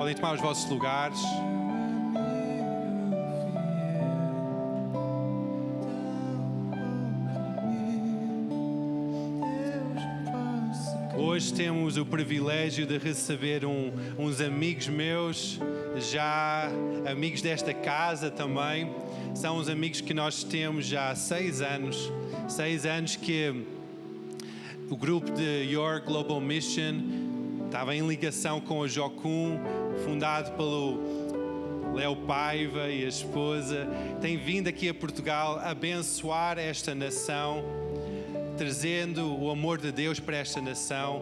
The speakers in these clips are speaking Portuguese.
Podem tomar os vossos lugares. Hoje temos o privilégio de receber uns amigos meus, já amigos desta casa também. São uns amigos que nós temos já há 6 anos. 6 anos que o grupo de Your Global Mission estava em ligação com o Jocum, fundado pelo Léo Paiva e a esposa. Tem vindo aqui a Portugal abençoar esta nação, trazendo o amor de Deus para esta nação,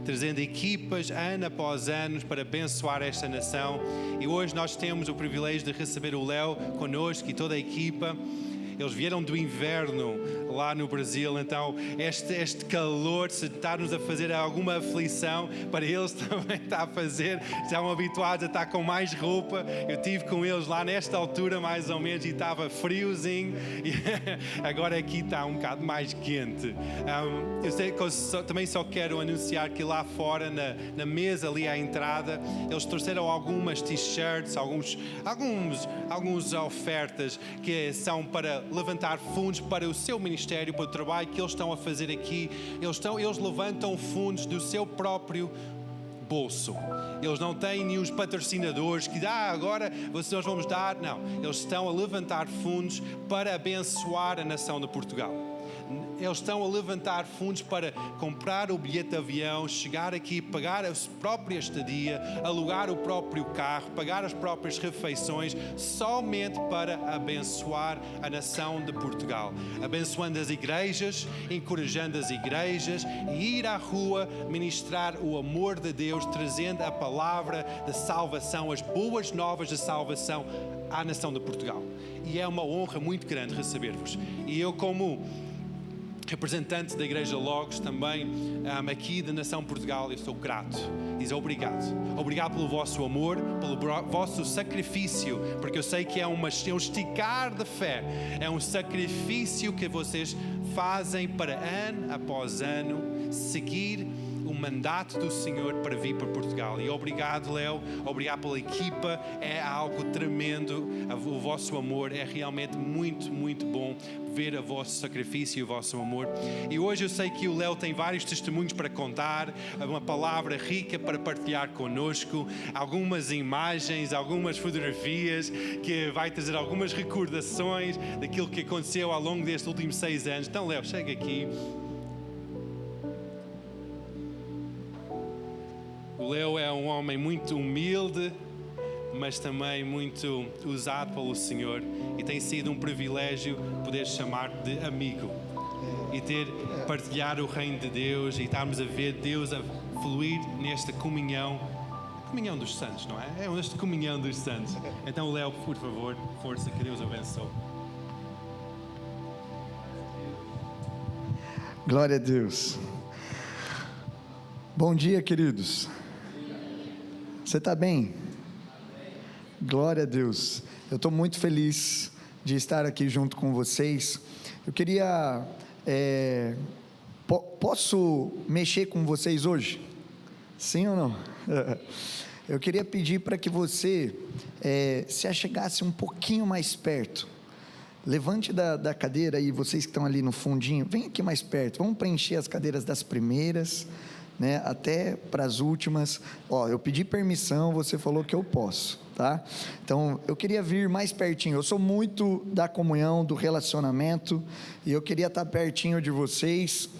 trazendo equipas ano após ano para abençoar esta nação. E hoje nós temos o privilégio de receber o Léo connosco e toda a equipa. Eles vieram do inverno lá no Brasil, então este calor, se está-nos a fazer alguma aflição, para eles também está a fazer. Estão habituados a estar com mais roupa. Eu estive com eles lá nesta altura mais ou menos e estava friozinho, e agora aqui está um bocado mais quente. Eu sei que também só quero anunciar que lá fora, na mesa ali à entrada, eles trouxeram algumas t-shirts, algumas ofertas que são para levantar fundos para o seu ministério, para o trabalho que eles estão a fazer aqui. Eles levantam fundos do seu próprio bolso. Eles não têm nenhum patrocinadores que agora nós vamos dar. Não, eles estão a levantar fundos para abençoar a nação de Portugal. Eles estão a levantar fundos para comprar o bilhete de avião, chegar aqui, pagar a própria estadia, alugar o próprio carro, pagar as próprias refeições, somente para abençoar a nação de Portugal. Abençoando as igrejas, encorajando as igrejas, e ir à rua ministrar o amor de Deus, trazendo a palavra de salvação, as boas novas de salvação à nação de Portugal. E é uma honra muito grande receber-vos. E eu, como representante da Igreja Logos também, aqui da nação Portugal, eu estou grato. Diz obrigado. Obrigado pelo vosso amor, pelo vosso sacrifício, porque eu sei que é um esticar de fé, é um sacrifício que vocês fazem para ano após ano seguir o mandato do Senhor para vir para Portugal. E obrigado, Léo, obrigado pela equipa, é algo tremendo. O vosso amor é realmente muito, muito bom ver o vosso sacrifício e o vosso amor. E hoje eu sei que o Léo tem vários testemunhos para contar, uma palavra rica para partilhar connosco, algumas imagens, algumas fotografias, que vai trazer algumas recordações daquilo que aconteceu ao longo destes últimos 6 anos. Então, Léo, chega aqui. O Léo é um homem muito humilde, mas também muito usado pelo Senhor, e tem sido um privilégio poder chamar-te de amigo e partilhar o reino de Deus, e estarmos a ver Deus a fluir nesta comunhão dos santos, não é? É esta comunhão dos santos. Então, Léo, por favor, força, que Deus abençoe. Glória a Deus. Bom dia, queridos. Você está bem? Glória a Deus. Eu estou muito feliz de estar aqui junto com vocês. Eu queria... posso mexer com vocês hoje? Sim ou não? Eu queria pedir para que você se achegasse um pouquinho mais perto. Levante da cadeira aí, vocês que estão ali no fundinho, vem aqui mais perto. Vamos preencher as cadeiras das primeiras, né, até para as últimas. Eu pedi permissão, você falou que eu posso, tá? Então, eu queria vir mais pertinho. Eu sou muito da comunhão, do relacionamento, e eu queria estar pertinho de vocês.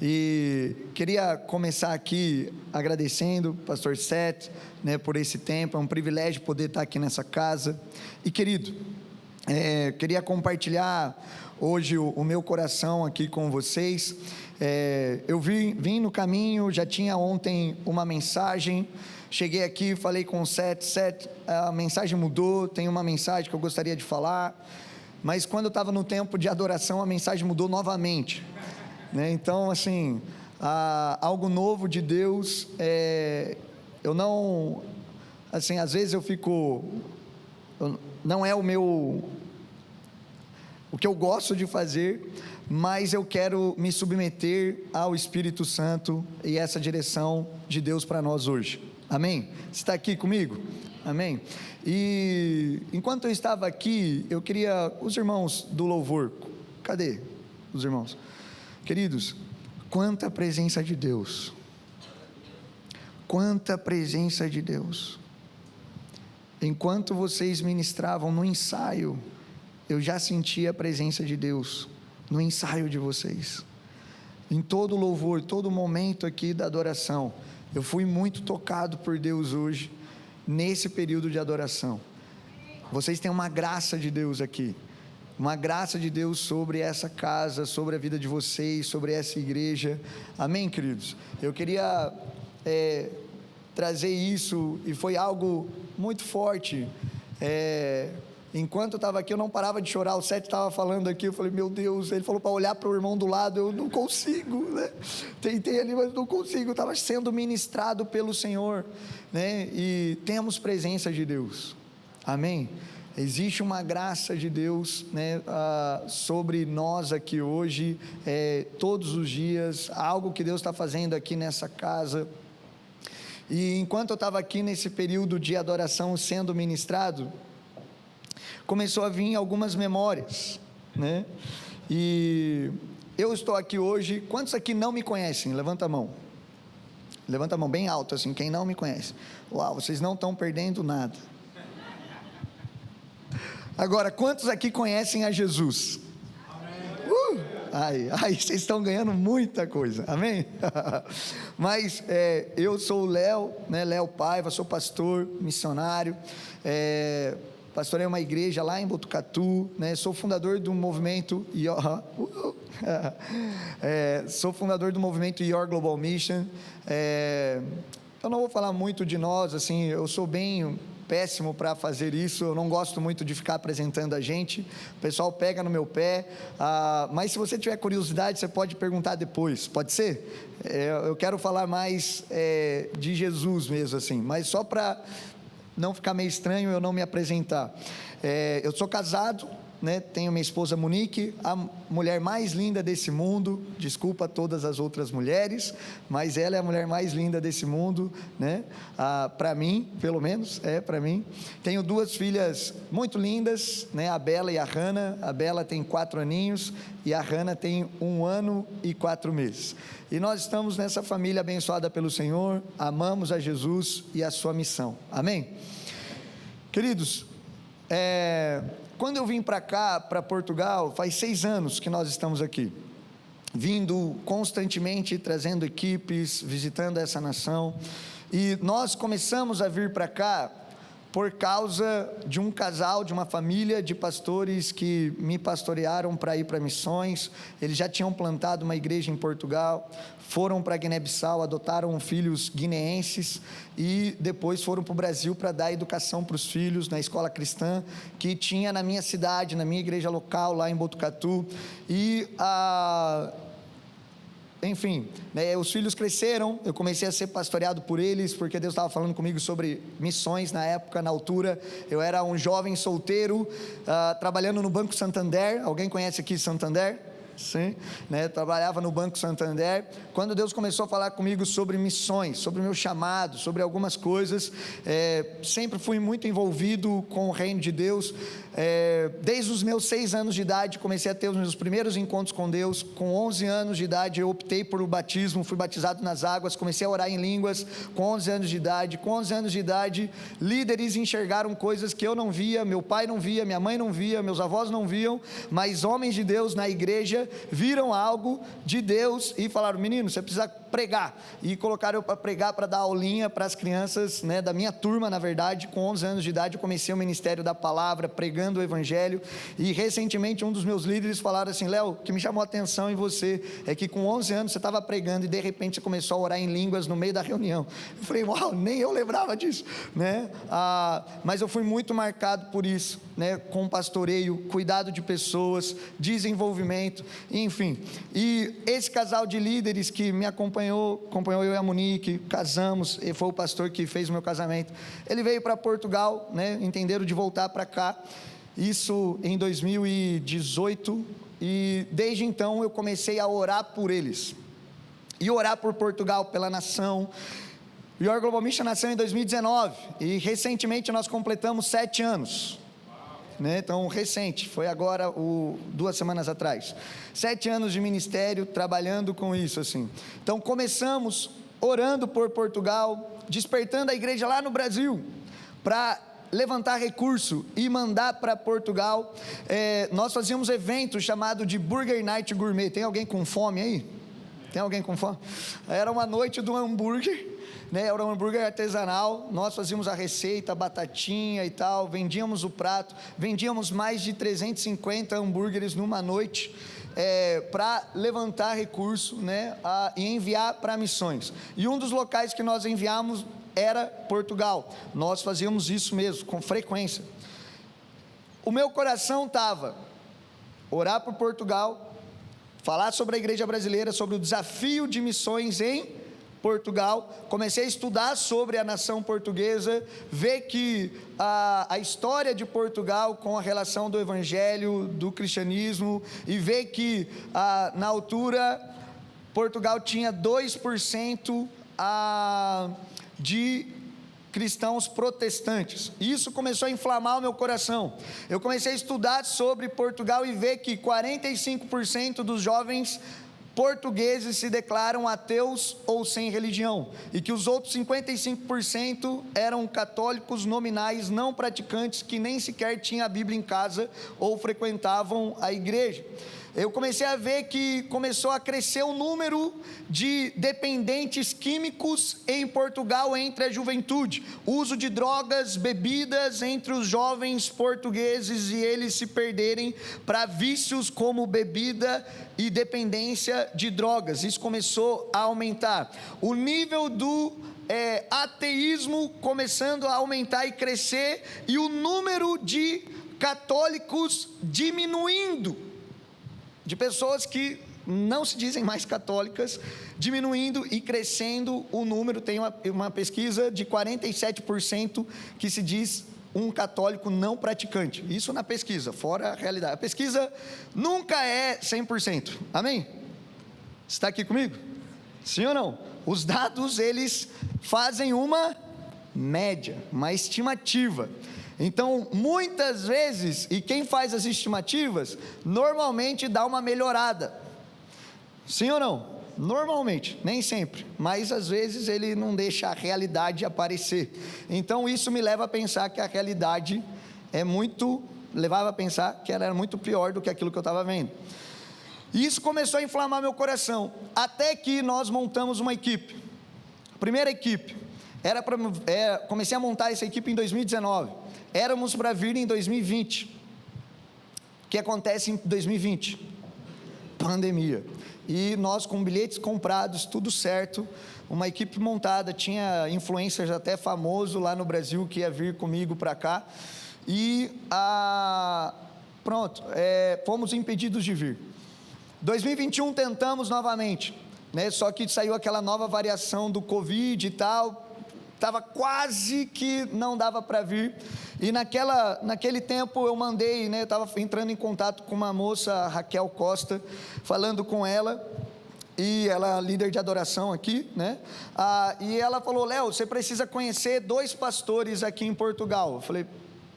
E queria começar aqui agradecendo pastor Seth, né, por esse tempo. É um privilégio poder estar aqui nessa casa. E querido, queria compartilhar hoje o meu coração aqui com vocês. Eu vim no caminho, já tinha ontem uma mensagem, cheguei aqui, falei com o Seth, a mensagem mudou, tem uma mensagem que eu gostaria de falar, mas quando eu estava no tempo de adoração, a mensagem mudou novamente, né? Então, assim, algo novo de Deus, eu não, assim, às vezes eu fico, não é o que eu gosto de fazer, mas eu quero me submeter ao Espírito Santo e essa direção de Deus para nós hoje. Amém? Você está aqui comigo? Amém? E enquanto eu estava aqui, eu queria, os irmãos do louvor, cadê os irmãos? Queridos, quanta presença de Deus, quanta presença de Deus. Enquanto vocês ministravam no ensaio, eu já sentia a presença de Deus, no ensaio de vocês, em todo louvor, todo momento aqui da adoração, eu fui muito tocado por Deus hoje, nesse período de adoração. Vocês têm uma graça de Deus aqui, uma graça de Deus sobre essa casa, sobre a vida de vocês, sobre essa igreja, amém, queridos? Eu queria trazer isso, e foi algo muito forte. Enquanto eu estava aqui, eu não parava de chorar. O Sete estava falando aqui, eu falei, meu Deus, ele falou para olhar para o irmão do lado, eu não consigo, né? Tentei ali, mas não consigo, eu estava sendo ministrado pelo Senhor, né? E temos presença de Deus, amém? Existe uma graça de Deus, né, sobre nós aqui hoje, todos os dias, algo que Deus está fazendo aqui nessa casa. E enquanto eu estava aqui nesse período de adoração sendo ministrado, começou a vir algumas memórias, né? E eu estou aqui hoje. Quantos aqui não me conhecem? Levanta a mão bem alto assim, quem não me conhece. Uau, vocês não estão perdendo nada. Agora, quantos aqui conhecem a Jesus? Aí vocês estão ganhando muita coisa, amém? Mas eu sou o Léo, né? Léo Paiva, sou pastor, missionário, pastorei uma igreja lá em Botucatu, né? Sou fundador do movimento sou fundador do movimento Your Global Mission. Eu não vou falar muito de nós, assim, eu sou bem péssimo para fazer isso, eu não gosto muito de ficar apresentando a gente, o pessoal pega no meu pé, mas se você tiver curiosidade, você pode perguntar depois, pode ser? Eu quero falar mais de Jesus mesmo, assim, mas só para não ficar meio estranho eu não me apresentar. Eu sou casado, né? Tenho minha esposa Monique, a mulher mais linda desse mundo, desculpa todas as outras mulheres, mas ela é a mulher mais linda desse mundo, né? Para mim, pelo menos, para mim. Tenho duas filhas muito lindas, né? A Bela e a Hannah. A Bela tem 4 aninhos e a Hannah tem 1 ano e 4 meses. E nós estamos nessa família abençoada pelo Senhor, amamos a Jesus e a sua missão, amém? Queridos, quando eu vim para cá, para Portugal, faz 6 anos que nós estamos aqui, vindo constantemente, trazendo equipes, visitando essa nação, e nós começamos a vir para cá por causa de um casal, de uma família de pastores que me pastorearam para ir para missões. Eles já tinham plantado uma igreja em Portugal, foram para Guiné-Bissau, adotaram filhos guineenses e depois foram para o Brasil para dar educação para os filhos na escola cristã que tinha na minha cidade, na minha igreja local lá em Botucatu. E enfim, né, os filhos cresceram, eu comecei a ser pastoreado por eles, porque Deus estava falando comigo sobre missões na época, na altura. Eu era um jovem solteiro, trabalhando no Banco Santander. Alguém conhece aqui Santander? Sim, né? Trabalhava no Banco Santander, quando Deus começou a falar comigo sobre missões, sobre o meu chamado, sobre algumas coisas. Sempre fui muito envolvido com o reino de Deus. Desde os meus 6 anos de idade, comecei a ter os meus primeiros encontros com Deus. Com 11 anos de idade, eu optei por o batismo, fui batizado nas águas, comecei a orar em línguas, com 11 anos de idade. Com 11 anos de idade, líderes enxergaram coisas que eu não via, meu pai não via, minha mãe não via, meus avós não viam, mas homens de Deus na igreja viram algo de Deus e falaram: menino, você precisa pregar, e colocaram eu para pregar, para dar aulinha para as crianças, né, da minha turma. Na verdade, com 11 anos de idade, eu comecei o ministério da palavra, pregando o evangelho. E recentemente um dos meus líderes falaram assim: Léo, o que me chamou a atenção em você é que com 11 anos você estava pregando e de repente você começou a orar em línguas no meio da reunião. Eu falei: uau, nem eu lembrava disso, né? Mas eu fui muito marcado por isso, né, com pastoreio, cuidado de pessoas, desenvolvimento, enfim. E esse casal de líderes que me acompanhou eu e a Monique, casamos, e foi o pastor que fez o meu casamento. Ele veio para Portugal, né, entenderam de voltar para cá, isso em 2018, e desde então eu comecei a orar por eles, e orar por Portugal, pela nação. O Your Global Mission nasceu em 2019 e recentemente nós completamos 7 anos. Né? Então, recente, foi agora 2 semanas atrás. 7 anos de ministério trabalhando com isso, assim. Então, começamos orando por Portugal, despertando a igreja lá no Brasil, para levantar recurso e mandar para Portugal. Nós fazíamos eventos chamado de Burger Night Gourmet. Tem alguém com fome aí? Tem alguém com fome? Era uma noite do hambúrguer, né? Era um hambúrguer artesanal. Nós fazíamos a receita, batatinha e tal, vendíamos o prato, vendíamos mais de 350 hambúrgueres numa noite, para levantar recurso, né? E enviar para missões. E um dos locais que nós enviamos era Portugal. Nós fazíamos isso mesmo, com frequência. O meu coração estava orar por Portugal, falar sobre a igreja brasileira, sobre o desafio de missões em Portugal. Comecei a estudar sobre a nação portuguesa, ver que a história de Portugal com a relação do evangelho, do cristianismo, e ver que na altura Portugal tinha 2% de cristãos protestantes. Isso começou a inflamar o meu coração. Eu comecei a estudar sobre Portugal e ver que 45% dos jovens portugueses se declaram ateus ou sem religião, e que os outros 55% eram católicos nominais, não praticantes, que nem sequer tinham a Bíblia em casa ou frequentavam a igreja. Eu comecei a ver que começou a crescer o número de dependentes químicos em Portugal entre a juventude, uso de drogas, bebidas entre os jovens portugueses, e eles se perderem para vícios como bebida e dependência de drogas. Isso começou a aumentar. O nível do ateísmo começando a aumentar e crescer, e o número de católicos diminuindo, de pessoas que não se dizem mais católicas, diminuindo e crescendo o número. Tem uma pesquisa de 47% que se diz um católico não praticante. Isso na pesquisa, fora a realidade. A pesquisa nunca é 100%, amém? Está aqui comigo? Sim ou não? Os dados, eles fazem uma média, uma estimativa. Então, muitas vezes, e quem faz as estimativas, normalmente dá uma melhorada. Sim ou não? Normalmente, nem sempre, mas às vezes ele não deixa a realidade aparecer. Então, isso me leva a pensar que a realidade levava a pensar que ela era muito pior do que aquilo que eu estava vendo. E isso começou a inflamar meu coração, até que nós montamos uma equipe. Primeira equipe, comecei a montar essa equipe em 2019. Éramos para vir em 2020. O que acontece em 2020? Pandemia. E nós com bilhetes comprados, tudo certo, uma equipe montada, tinha influencers até famoso lá no Brasil que ia vir comigo para cá. E fomos impedidos de vir. 2021 tentamos novamente, né? Só que saiu aquela nova variação do Covid e tal. Estava quase que não dava para vir, e naquele tempo eu mandei, né, eu estava entrando em contato com uma moça, Raquel Costa, falando com ela, e ela é líder de adoração aqui, né, e ela falou: Léo, você precisa conhecer 2 pastores aqui em Portugal. Eu falei: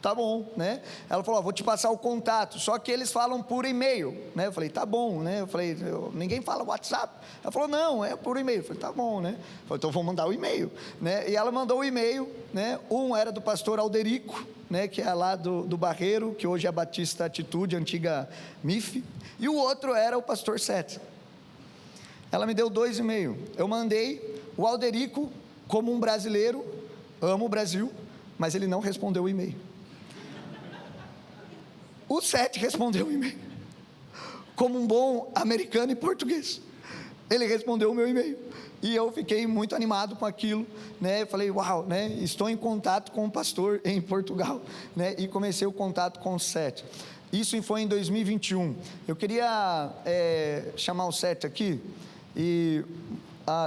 tá bom, né? Ela falou: vou te passar o contato, só que eles falam por e-mail, né? Eu falei: tá bom, né? Eu falei: ninguém fala WhatsApp. Ela falou: não, é por e-mail. Eu falei: tá bom, né? Eu falei: então vou mandar o e-mail, né? E ela mandou o e-mail, né? Um era do pastor Alderico, né? Que é lá do Barreiro, que hoje é a Batista Atitude, antiga MIF, e o outro era o pastor Sete. Ela me deu 2 e-mails. Eu mandei o Alderico, como um brasileiro, amo o Brasil, mas ele não respondeu o e-mail. O Sete respondeu o e-mail, como um bom americano e português. Ele respondeu o meu e-mail, e eu fiquei muito animado com aquilo, né? Eu falei: uau, né? Estou em contato com um pastor em Portugal, né? E comecei o contato com o Sete. Isso foi em 2021. Eu queria chamar o Sete aqui, e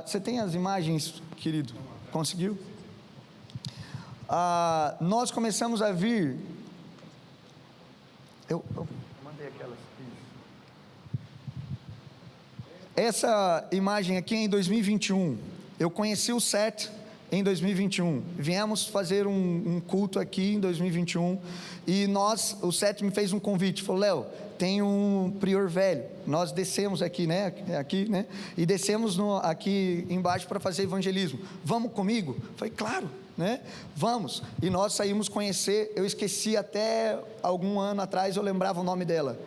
você tem as imagens, querido? Conseguiu? Nós começamos a vir. Eu mandei aquelas. Essa imagem aqui é em 2021. Eu conheci o Sete em 2021. Viemos fazer um culto aqui em 2021 e o Sete me fez um convite, falou: Léo, tem um prior velho, nós descemos aqui, né, e descemos aqui embaixo para fazer evangelismo, vamos comigo? Falei, claro, né, vamos, e nós saímos conhecer, eu esqueci até algum ano atrás, eu lembrava o nome dela,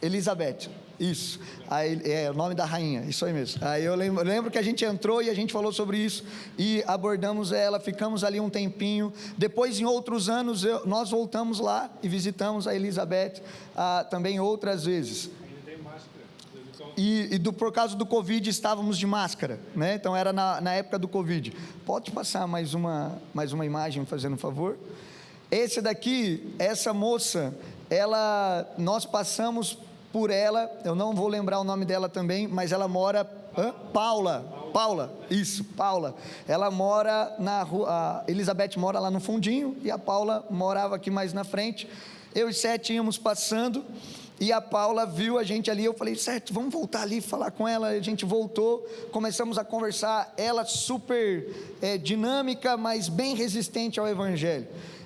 Elizabeth, isso, aí, o nome da rainha, isso aí mesmo. Aí eu lembro que a gente entrou e a gente falou sobre isso e abordamos ela, ficamos ali um tempinho. Depois, em outros anos, nós voltamos lá e visitamos a Elizabeth também outras vezes. Por causa do Covid estávamos de máscara, né? Então era na época do Covid. Pode passar mais uma imagem, fazendo um favor? Esse daqui, essa moça, nós passamos por ela, eu não vou lembrar o nome dela também, mas ela mora, Paula, isso, Paula, ela mora na rua, a Elizabeth mora lá no fundinho, e a Paula morava aqui mais na frente, eu e Sete íamos passando, e a Paula viu a gente ali, eu falei, Sete, vamos voltar ali, falar com ela, a gente voltou, começamos a conversar, ela super dinâmica, mas bem resistente ao Evangelho.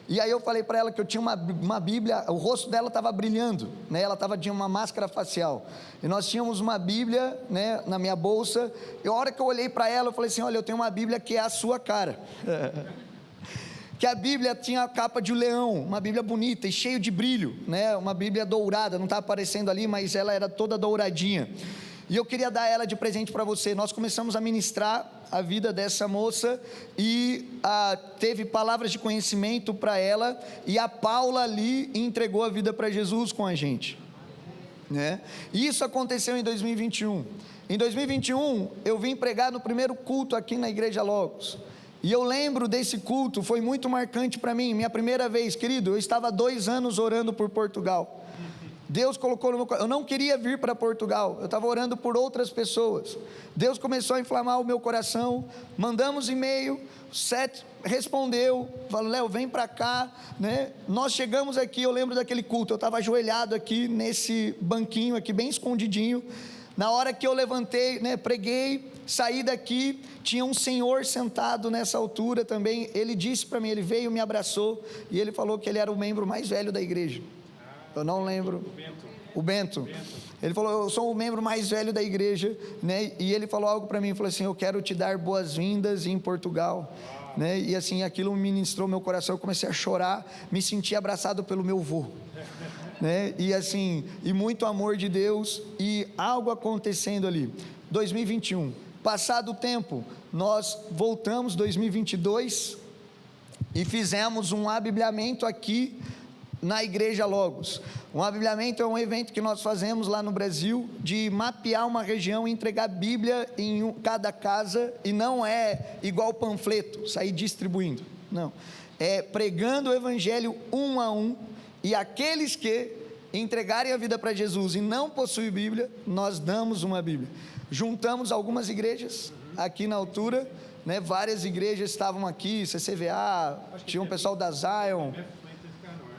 E aí eu falei para ela que eu tinha uma Bíblia, o rosto dela estava brilhando, né? Ela tinha uma máscara facial, e nós tínhamos uma Bíblia, né, na minha bolsa, e a hora que eu olhei para ela, eu falei assim, olha, eu tenho uma Bíblia que é a sua cara, que a Bíblia tinha a capa de um leão, uma Bíblia bonita e cheio de brilho, né? Uma Bíblia dourada, não está aparecendo ali, mas ela era toda douradinha, e eu queria dar ela de presente para você. Nós começamos a ministrar a vida dessa moça e teve palavras de conhecimento para ela, e a Paula ali entregou a vida para Jesus com a gente, né? Isso aconteceu em 2021. Em 2021 eu vim pregar no primeiro culto aqui na Igreja Logos, e eu lembro desse culto, foi muito marcante para mim, minha primeira vez, querido, eu estava 2 anos orando por Portugal. Deus colocou no meu coração, eu não queria vir para Portugal, eu estava orando por outras pessoas, Deus começou a inflamar o meu coração, mandamos e-mail, Sete respondeu, falou, Léo, vem para cá, né? Nós chegamos aqui, eu lembro daquele culto, eu estava ajoelhado aqui, nesse banquinho aqui, bem escondidinho, na hora que eu levantei, né, preguei, saí daqui, tinha um senhor sentado nessa altura também, ele disse para mim, ele veio, me abraçou, e ele falou que ele era o membro mais velho da igreja, eu não lembro, o Bento, ele falou, eu sou o membro mais velho da igreja, né? E ele falou algo para mim, falou assim, eu quero te dar boas-vindas em Portugal, né? E assim, aquilo ministrou meu coração, eu comecei a chorar, me senti abraçado pelo meu vô, né? E assim, e muito amor de Deus, e algo acontecendo ali. 2021, passado o tempo, nós voltamos 2022 e fizemos um abibliamento aqui na Igreja Logos. Um abibliamento é um evento que nós fazemos lá no Brasil, de mapear uma região e entregar Bíblia em cada casa, e não é igual panfleto, sair distribuindo, não, é pregando o Evangelho um a um, e aqueles que entregarem a vida para Jesus e não possuem Bíblia, nós damos uma Bíblia. Juntamos algumas igrejas aqui na altura, né, várias igrejas estavam aqui, CCVA, tinha um pessoal da Zion,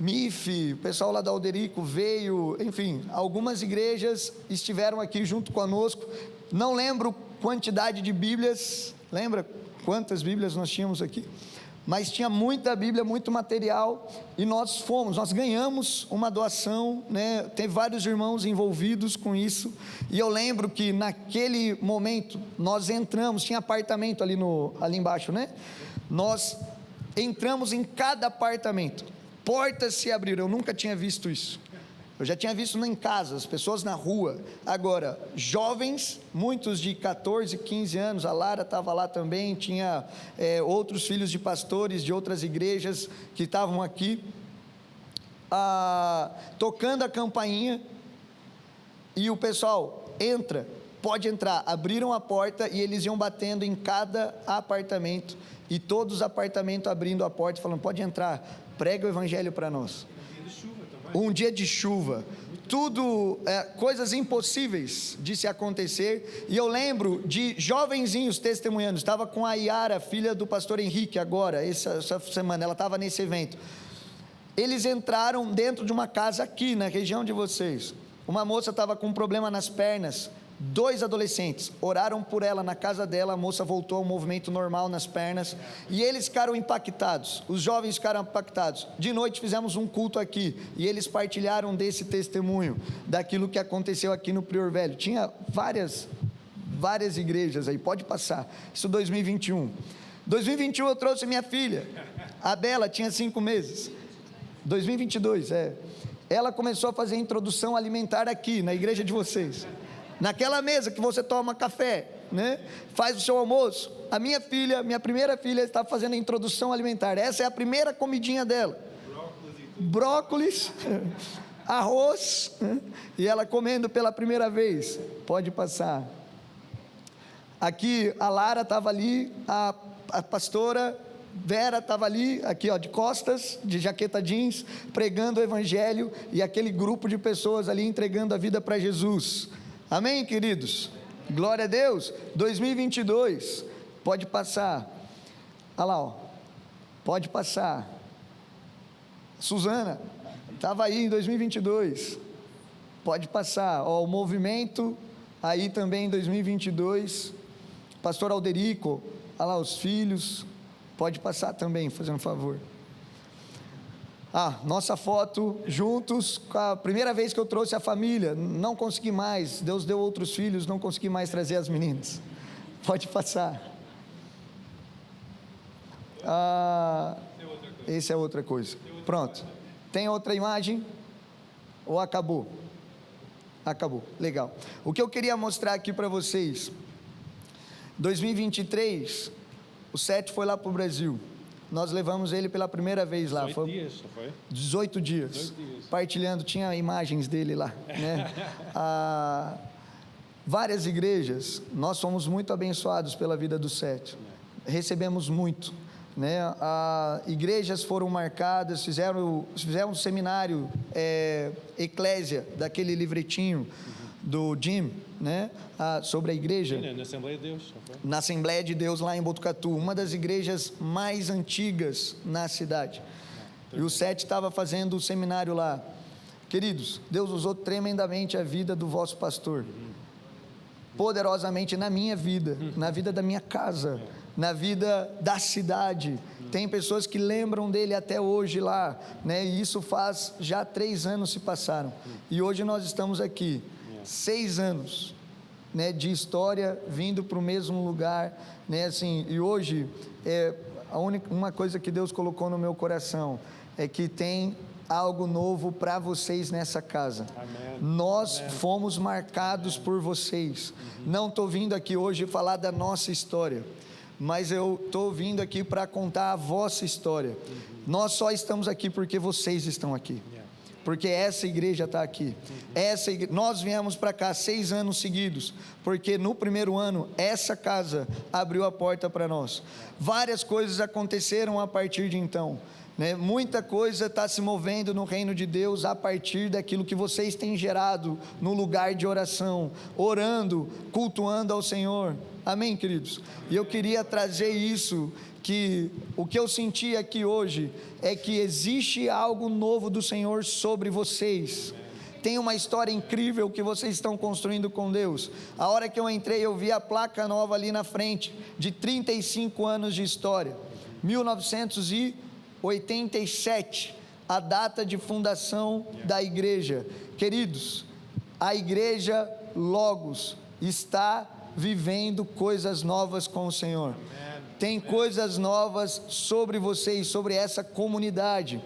MIF, o pessoal lá da Alderico veio, enfim, algumas igrejas estiveram aqui junto conosco, não lembro quantidade de Bíblias, lembra quantas Bíblias nós tínhamos aqui? Mas tinha muita Bíblia, muito material, e nós ganhamos uma doação, né? Teve vários irmãos envolvidos com isso, e eu lembro que naquele momento, nós entramos, tinha apartamento ali embaixo, né? Nós entramos em cada apartamento, portas se abriram, eu nunca tinha visto isso, eu já tinha visto em casa, as pessoas na rua, agora, jovens, muitos de 14, 15 anos, a Lara estava lá também, tinha outros filhos de pastores de outras igrejas que estavam aqui, tocando a campainha, e o pessoal, pode entrar, abriram a porta, e eles iam batendo em cada apartamento, e todos os apartamentos abrindo a porta, falando, pode entrar, prega o Evangelho para nós. Um dia de chuva, tudo coisas impossíveis de se acontecer, e eu lembro de jovenzinhos testemunhando, estava com a Yara, filha do pastor Henrique agora, essa semana, ela estava nesse evento, eles entraram dentro de uma casa aqui na região de vocês, uma moça estava com um problema nas pernas, 2 adolescentes oraram por ela na casa dela, a moça voltou ao movimento normal nas pernas, e eles ficaram impactados, os jovens ficaram impactados. De noite fizemos um culto aqui, e eles partilharam desse testemunho, daquilo que aconteceu aqui no Prior Velho. Tinha várias igrejas aí, pode passar, isso 2021. 2021 eu trouxe minha filha, a Bela tinha 5 meses, 2022, ela começou a fazer a introdução alimentar aqui, na igreja de vocês, naquela mesa que você toma café, né? Faz o seu almoço. A minha filha, minha primeira filha, está fazendo a introdução alimentar. Essa é a primeira comidinha dela. Brócolis, arroz, né? E ela comendo pela primeira vez. Pode passar. Aqui a Lara estava ali, a pastora Vera estava ali, aqui ó, de costas, de jaqueta jeans, pregando o evangelho, e aquele grupo de pessoas ali entregando a vida para Jesus. Amém, queridos? Glória a Deus. 2022, pode passar. Olha lá, ó. Pode passar. Suzana, estava aí em 2022, pode passar. Ó, o movimento, aí também em 2022, pastor Alderico, olha lá os filhos, pode passar também, fazendo um favor. Nossa foto juntos, a primeira vez que eu trouxe a família, não consegui mais, Deus deu outros filhos, não consegui mais trazer as meninas. Pode passar. Esse é outra coisa. Pronto. Tem outra imagem? Ou acabou? Acabou, legal. O que eu queria mostrar aqui para vocês, 2023, o Sete foi lá para o Brasil. Nós levamos ele pela primeira vez lá. 18 dias, só foi? 18 dias. Partilhando, tinha imagens dele lá, né? Várias igrejas, nós fomos muito abençoados pela vida do Sete. Recebemos muito, né? Igrejas foram marcadas, fizeram um seminário, Eclésia, daquele livretinho do Jim, né? Sobre a igreja. Na Assembleia de Deus. Na Assembleia de Deus lá em Botucatu, uma das igrejas mais antigas na cidade. E o Sete estava fazendo o seminário lá. Queridos, Deus usou tremendamente a vida do vosso pastor, poderosamente na minha vida, na vida da minha casa, na vida da cidade. Tem pessoas que lembram dele até hoje lá, né? E isso faz já 3 anos se passaram. E hoje nós estamos aqui, 6 anos, né, de história, vindo para o mesmo lugar, né, assim, e hoje, uma coisa que Deus colocou no meu coração, é que tem algo novo para vocês nessa casa. Amém. Nós fomos marcados por vocês. Não estou vindo aqui hoje falar da nossa história, mas eu estou vindo aqui para contar a vossa história. Nós só estamos aqui porque vocês estão aqui, porque essa igreja está aqui. Nós viemos para cá 6 anos seguidos, porque no primeiro ano, essa casa abriu a porta para nós. Várias coisas aconteceram a partir de então, né? Muita coisa está se movendo no reino de Deus a partir daquilo que vocês têm gerado no lugar de oração, orando, cultuando ao Senhor. Amém, queridos? E eu queria trazer isso, que o que eu senti aqui hoje é que existe algo novo do Senhor sobre vocês. Tem uma história incrível que vocês estão construindo com Deus. A hora que eu entrei, eu vi a placa nova ali na frente, de 35 anos de história, 1987, a data de fundação da igreja. Queridos, a igreja Logos está vivendo coisas novas com o Senhor. Tem coisas novas sobre vocês, sobre essa comunidade.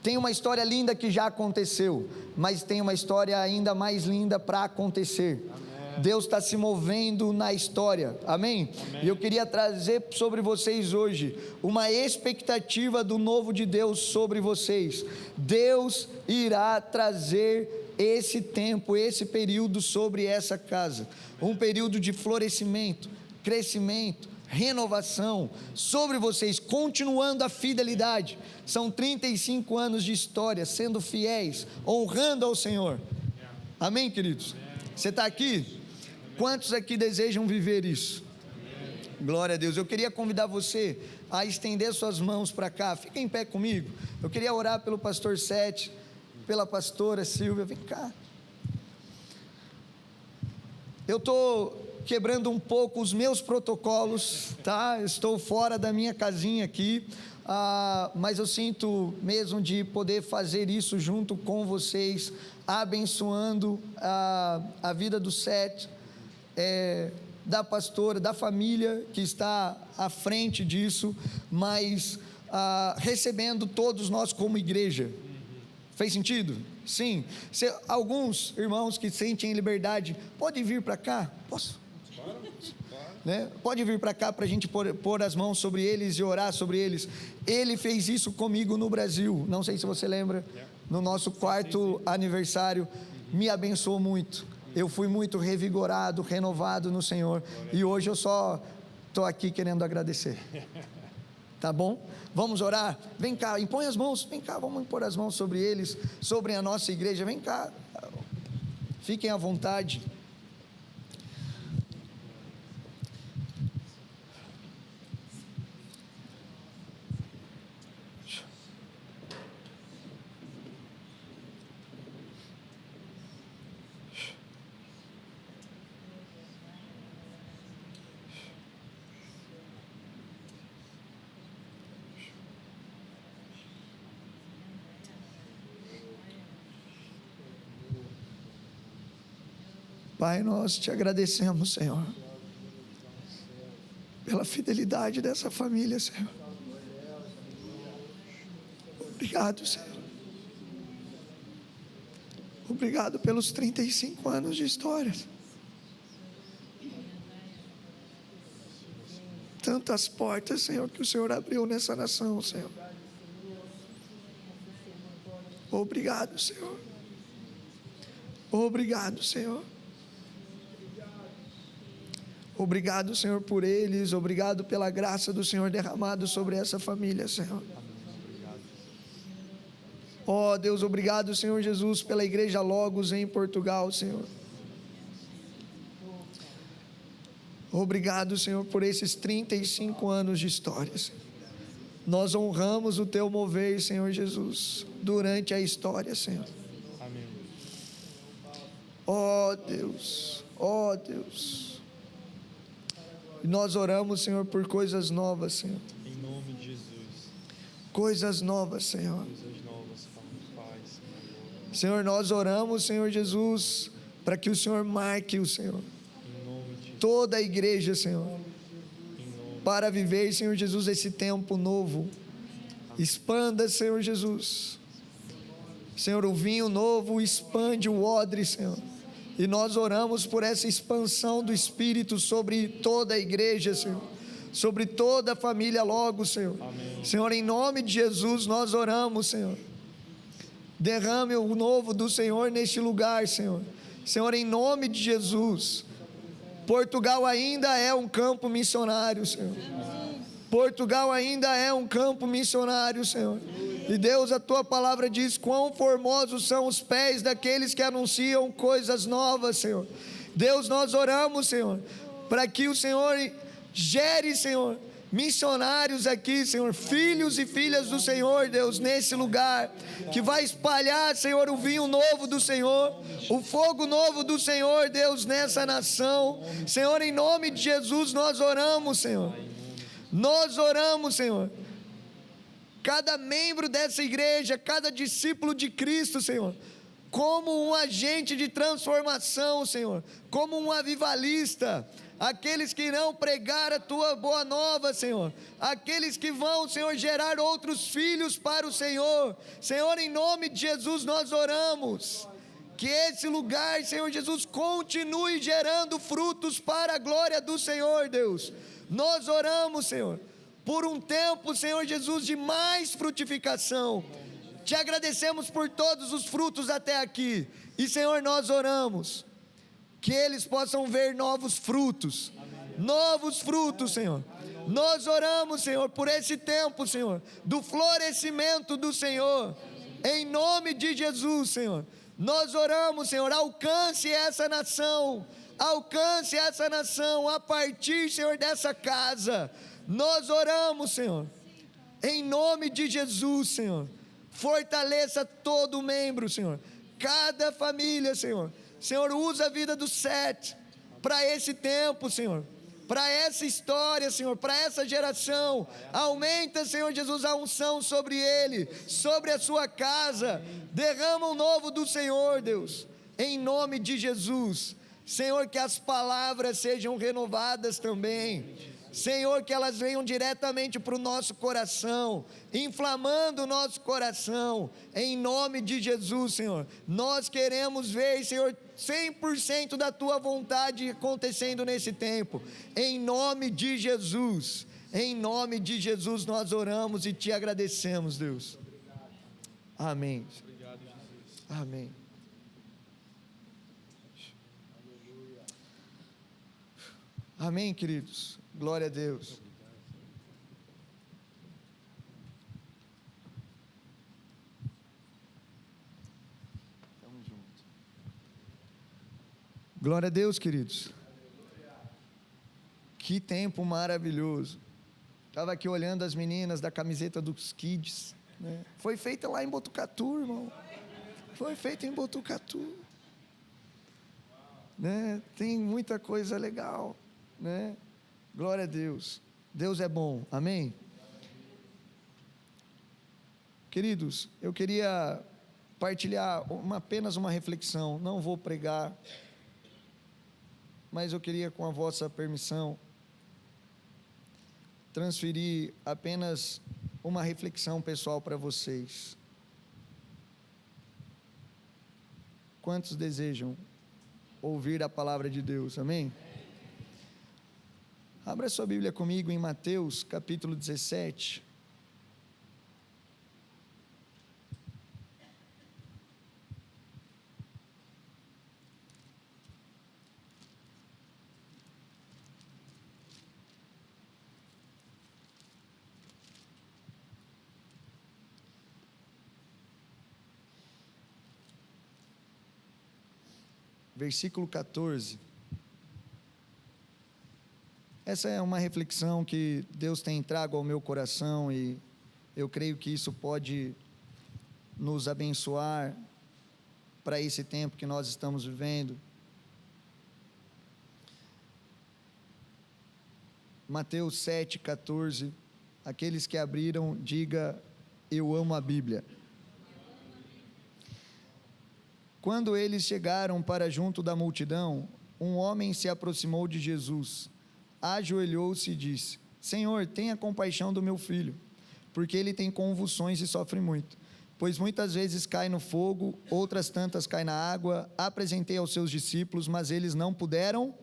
Tem uma história linda que já aconteceu, mas tem uma história ainda mais linda para acontecer. Amém. Deus está se movendo na história, amém? E eu queria trazer sobre vocês hoje uma expectativa do novo de Deus sobre vocês. Deus irá trazer esse tempo, esse período sobre essa casa, um período de florescimento, crescimento, renovação sobre vocês, continuando a fidelidade. São 35 anos de história, sendo fiéis, honrando ao Senhor. Amém, queridos? Você está aqui? Quantos aqui desejam viver isso? Glória a Deus. Eu queria convidar você a estender suas mãos para cá. Fica em pé comigo. Eu queria orar pelo pastor Sete, pela pastora Silvia. Vem cá. eu estou quebrando um pouco os meus protocolos, tá? Estou fora da minha casinha aqui, mas eu sinto mesmo de poder fazer isso junto com vocês, abençoando a vida do Seth, da pastora, da família que está à frente disso, mas recebendo todos nós como igreja. Fez sentido? Sim. Alguns irmãos que sentem liberdade, pode vir para cá? Posso? Né? Pode vir para cá para a gente pôr as mãos sobre eles e orar sobre eles. Ele fez isso comigo no Brasil, não sei se você lembra, no nosso quarto aniversário, me abençoou muito. Eu fui muito revigorado, renovado no Senhor, e hoje eu só estou aqui querendo agradecer. Tá bom? Vamos orar? Vem cá, impõe as mãos, vem cá, vamos impor as mãos sobre eles, sobre a nossa igreja, vem cá, fiquem à vontade. Pai, nós te agradecemos, Senhor, pela fidelidade dessa família, Senhor. Obrigado, Senhor. Obrigado pelos 35 anos de história. Tantas portas, Senhor, que o Senhor abriu nessa nação, Senhor. Obrigado, Senhor. Obrigado, Senhor. Obrigado, Senhor, por eles. Obrigado pela graça do Senhor derramado sobre essa família, Senhor. Ó Deus, obrigado, Senhor Jesus, pela igreja Logos em Portugal, Senhor. Obrigado, Senhor, por esses 35 anos de história, Senhor. Nós honramos o teu mover, Senhor Jesus, durante a história, Senhor. Amém. Ó Deus, ó Deus. E nós oramos, Senhor, por coisas novas, Senhor. Em nome de Jesus. Coisas novas, Senhor. Coisas novas, Pai, Senhor. Senhor, nós oramos, Senhor Jesus, para que o Senhor marque o Senhor. Em nome de Toda a igreja, Senhor. Em nome. Para viver, Senhor Jesus, esse tempo novo. Expanda, Senhor Jesus. Senhor, o vinho novo expande o odre, Senhor. E nós oramos por essa expansão do Espírito sobre toda a igreja, Senhor. Sobre toda a família Logos, Senhor. Amém. Senhor, em nome de Jesus, nós oramos, Senhor. Derrame o novo do Senhor neste lugar, Senhor. Senhor, em nome de Jesus. Portugal ainda é um campo missionário, Senhor. Portugal ainda é um campo missionário, Senhor. E Deus, a tua palavra diz: quão formosos são os pés daqueles que anunciam coisas novas, Senhor. Deus, nós oramos, Senhor, para que o Senhor gere, Senhor, missionários aqui, Senhor, filhos e filhas do Senhor, Deus, nesse lugar, que vai espalhar, Senhor, o vinho novo do Senhor, o fogo novo do Senhor, Deus, nessa nação. Senhor, em nome de Jesus, nós oramos, Senhor. Nós oramos, Senhor. Cada membro dessa igreja, cada discípulo de Cristo, Senhor, como um agente de transformação, Senhor, como um avivalista, aqueles que irão pregar a tua boa nova, Senhor, aqueles que vão, Senhor, gerar outros filhos para o Senhor. Senhor, em nome de Jesus nós oramos, que esse lugar, Senhor Jesus, continue gerando frutos para a glória do Senhor, Deus. Nós oramos, Senhor, por um tempo, Senhor Jesus, de mais frutificação. Te agradecemos por todos os frutos até aqui. E, Senhor, nós oramos que eles possam ver novos frutos. Novos frutos, Senhor. Nós oramos, Senhor, por esse tempo, Senhor, do florescimento do Senhor. Em nome de Jesus, Senhor. Nós oramos, Senhor, alcance essa nação. Alcance essa nação a partir, Senhor, dessa casa. Nós oramos, Senhor, em nome de Jesus, Senhor. Fortaleça todo membro, Senhor. Cada família, Senhor. Senhor, usa a vida do Seth. para esse tempo, Senhor, para essa história, Senhor, para essa geração. Aumenta, Senhor Jesus, a unção sobre ele, sobre a sua casa. Derrama um novo do Senhor, Deus, em nome de Jesus. Senhor, que as palavras sejam renovadas também. Senhor, que elas venham diretamente para o nosso coração, inflamando o nosso coração, em nome de Jesus, Senhor. Nós queremos ver, Senhor, 100% da Tua vontade acontecendo nesse tempo, em nome de Jesus. Em nome de Jesus nós oramos e Te agradecemos, Deus. Amém. Obrigado, Jesus. Amém. Amém, queridos. Glória a Deus. Tamo junto. Glória a Deus, queridos. Que tempo maravilhoso. Estava aqui olhando as meninas da camiseta dos Kids, né? Foi feita lá em Botucatu, irmão. Foi feita em Botucatu, né? Tem muita coisa legal, né? Glória a Deus. Deus é bom, amém? Queridos, eu queria partilhar apenas uma reflexão. Não vou pregar, mas eu queria, com a vossa permissão, transferir apenas uma reflexão pessoal para vocês. Quantos desejam ouvir a palavra de Deus, amém? Abra sua Bíblia comigo em Mateus capítulo 17. Versículo 14. Essa é uma reflexão que Deus tem trago ao meu coração e eu creio que isso pode nos abençoar para esse tempo que nós estamos vivendo. Mateus 7,14. Aqueles que abriram, diga: eu amo a Bíblia. Quando eles chegaram para junto da multidão, um homem se aproximou de Jesus, ajoelhou-se e disse: Senhor, tenha compaixão do meu filho, porque ele tem convulsões e sofre muito, pois muitas vezes cai no fogo, outras tantas cai na água. Apresentei aos seus discípulos, mas eles não puderam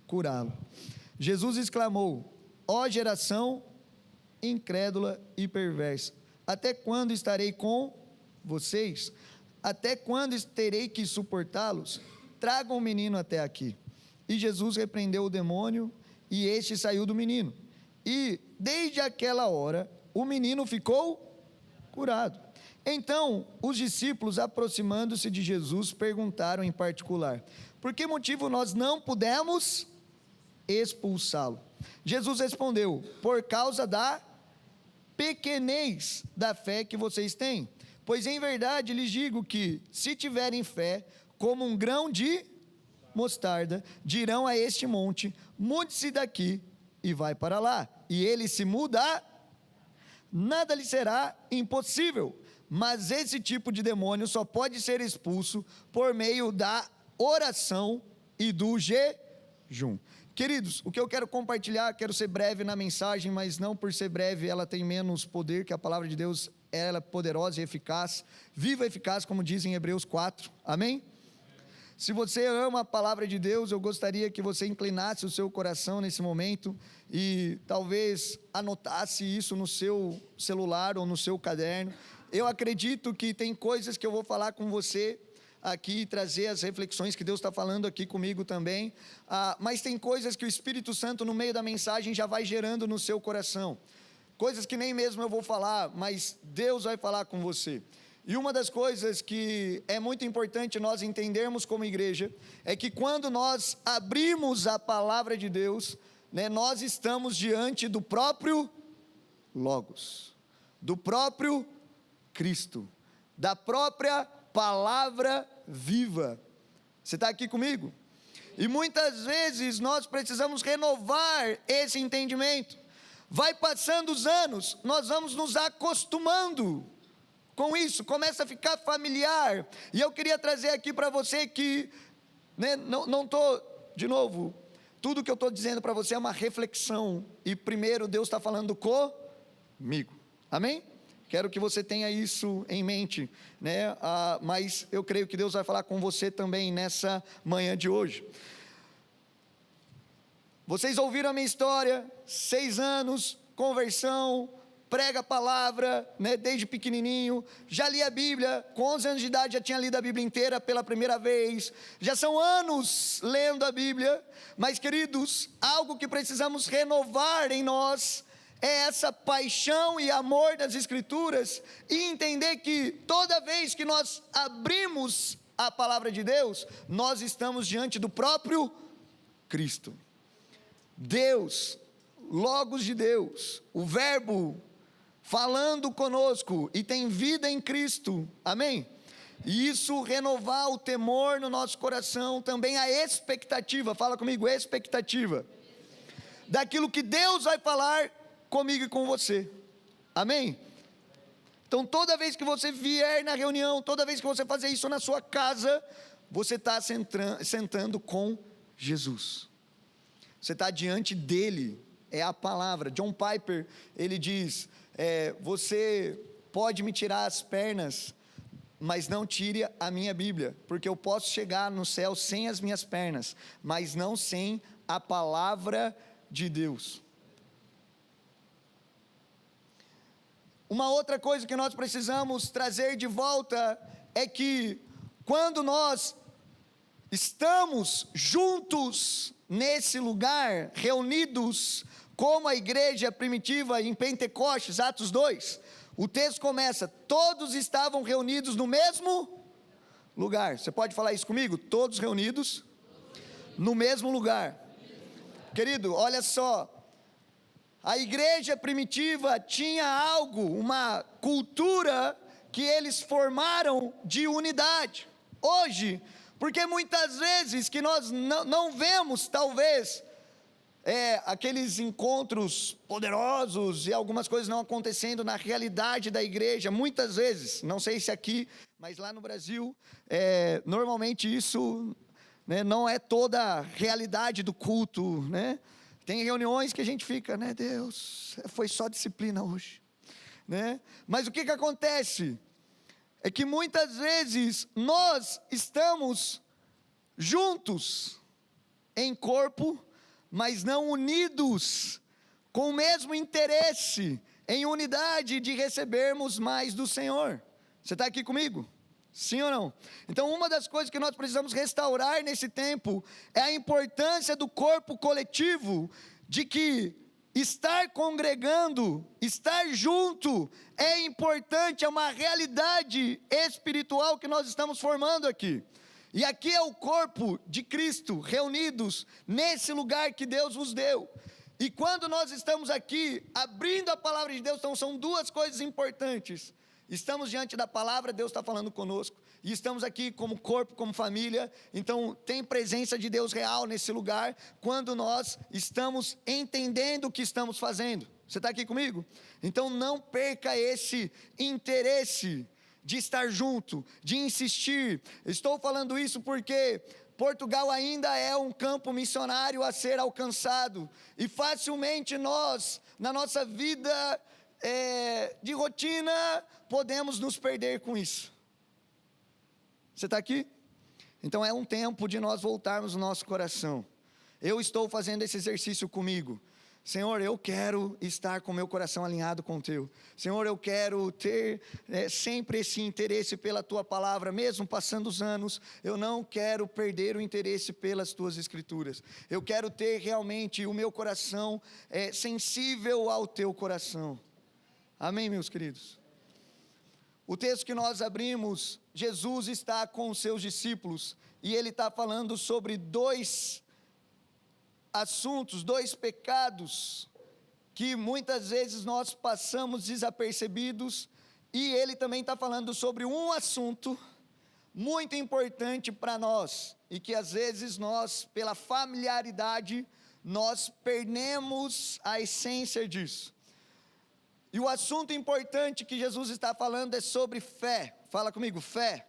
curá-lo. Jesus exclamou: ó geração incrédula e perversa, até quando estarei com vocês? Até quando terei que suportá-los? Tragam o menino até aqui. E Jesus repreendeu o demônio, e este saiu do menino. E, desde aquela hora, o menino ficou curado. Então, os discípulos, aproximando-se de Jesus, perguntaram em particular: por que motivo nós não pudemos expulsá-lo? Jesus respondeu: por causa da pequenez da fé que vocês têm. Pois em verdade lhes digo que, se tiverem fé como um grão de mostarda, dirão a este monte: mude-se daqui e vai para lá, e ele se muda, nada lhe será impossível. Mas esse tipo de demônio só pode ser expulso por meio da oração e do jejum. Queridos, o que eu quero compartilhar, quero ser breve na mensagem, mas não por ser breve ela tem menos poder, que a palavra de Deus, ela é poderosa e eficaz, viva e eficaz, como diz em Hebreus 4, amém? Se você ama a palavra de Deus, eu gostaria que você inclinasse o seu coração nesse momento e talvez anotasse isso no seu celular ou no seu caderno. Eu acredito que tem coisas que eu vou falar com você aqui, trazer as reflexões que Deus está falando aqui comigo também, mas tem coisas que o Espírito Santo no meio da mensagem já vai gerando no seu coração, coisas que nem mesmo eu vou falar, mas Deus vai falar com você. E uma das coisas que é muito importante nós entendermos como igreja, é que quando nós abrimos a palavra de Deus, né, nós estamos diante do próprio Logos, do próprio Cristo, da própria palavra viva. Você está aqui comigo? E muitas vezes nós precisamos renovar esse entendimento. Vai passando os anos, nós vamos nos acostumando com isso, começa a ficar familiar. E eu queria trazer aqui para você que, né, não estou, de novo, tudo que eu estou dizendo para você é uma reflexão. E primeiro Deus está falando comigo, amém? Quero que você tenha isso em mente, né? Mas eu creio que Deus vai falar com você também nessa manhã de hoje. Vocês ouviram a minha história, 6 anos, conversão, prega a palavra, né, desde pequenininho, já li a Bíblia, com 11 anos de idade já tinha lido a Bíblia inteira pela primeira vez, já são anos lendo a Bíblia, mas queridos, algo que precisamos renovar em nós, é essa paixão e amor das Escrituras, e entender que toda vez que nós abrimos a palavra de Deus, nós estamos diante do próprio Cristo. Deus, Logos de Deus, o Verbo falando conosco, e tem vida em Cristo, amém? E isso renovar o temor no nosso coração, também a expectativa, fala comigo, expectativa, daquilo que Deus vai falar comigo e com você, amém? Então toda vez que você vier na reunião, toda vez que você fazer isso na sua casa, você está sentando com Jesus, você está diante dele, é a palavra. John Piper, ele diz, você pode me tirar as pernas, mas não tire a minha Bíblia, porque eu posso chegar no céu sem as minhas pernas, mas não sem a palavra de Deus. Uma outra coisa que nós precisamos trazer de volta, é que quando nós estamos juntos nesse lugar, reunidos, como a igreja primitiva em Pentecostes, Atos 2, o texto começa, todos estavam reunidos no mesmo lugar. Você pode falar isso comigo? Todos reunidos no mesmo lugar. Querido, olha só, a igreja primitiva tinha algo, uma cultura que eles formaram de unidade. Hoje, porque muitas vezes que nós não vemos, talvez, aqueles encontros poderosos e algumas coisas não acontecendo na realidade da igreja, muitas vezes, não sei se aqui, mas lá no Brasil, normalmente isso, né, não é toda a realidade do culto, né? Tem reuniões que a gente fica, né, Deus, foi só disciplina hoje, né? Mas o que acontece? É que muitas vezes nós estamos juntos em corpo, mas não unidos, com o mesmo interesse, em unidade de recebermos mais do Senhor. Você está aqui comigo? Sim ou não? Então uma das coisas que nós precisamos restaurar nesse tempo, é a importância do corpo coletivo, de que estar congregando, estar junto, é importante, é uma realidade espiritual que nós estamos formando aqui. E aqui é o corpo de Cristo, reunidos nesse lugar que Deus vos deu. E quando nós estamos aqui, abrindo a palavra de Deus, então são duas coisas importantes. Estamos diante da palavra, Deus está falando conosco, e estamos aqui como corpo, como família, então tem presença de Deus real nesse lugar, quando nós estamos entendendo o que estamos fazendo. Você está aqui comigo? Então não perca esse interesse de estar junto, de insistir. Estou falando isso porque Portugal ainda é um campo missionário a ser alcançado, e facilmente nós, na nossa vida de rotina, podemos nos perder com isso. Você está aqui? Então é um tempo de nós voltarmos o nosso coração. Eu estou fazendo esse exercício comigo. Senhor, eu quero estar com o meu coração alinhado com o teu. Senhor, eu quero ter sempre esse interesse pela tua palavra, mesmo passando os anos, eu não quero perder o interesse pelas tuas escrituras. Eu quero ter realmente o meu coração sensível ao teu coração. Amém, meus queridos? O texto que nós abrimos, Jesus está com os seus discípulos, e ele está falando sobre 2 assuntos, 2 pecados, que muitas vezes nós passamos desapercebidos, e ele também está falando sobre um assunto muito importante para nós, e que às vezes nós, pela familiaridade, nós perdemos a essência disso. E o assunto importante que Jesus está falando é sobre fé. Fala comigo, fé.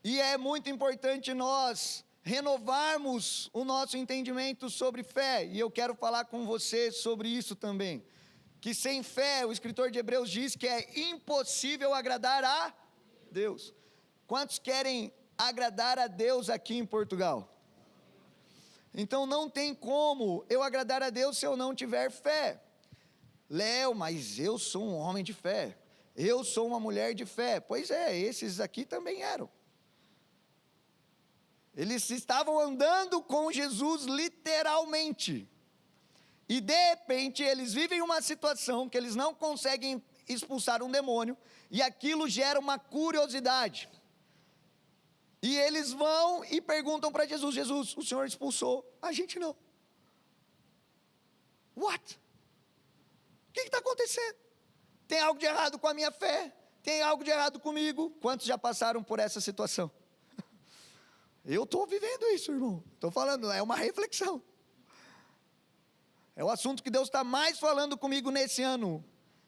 E é muito importante nós renovarmos o nosso entendimento sobre fé. E eu quero falar com você sobre isso também. Que sem fé, o escritor de Hebreus diz que é impossível agradar a Deus. Quantos querem agradar a Deus aqui em Portugal? Então não tem como eu agradar a Deus se eu não tiver fé. Léo, mas eu sou um homem de fé, eu sou uma mulher de fé. Pois é, esses aqui também eram. Eles estavam andando com Jesus literalmente, e de repente eles vivem uma situação que eles não conseguem expulsar um demônio, e aquilo gera uma curiosidade, e eles vão e perguntam para Jesus: Jesus, o Senhor expulsou, a gente não. What? O que está acontecendo? Tem algo de errado com a minha fé? Tem algo de errado comigo? Quantos já passaram por essa situação? Eu estou vivendo isso, irmão. Estou falando, é uma reflexão. É o assunto que Deus está mais falando comigo nesse ano.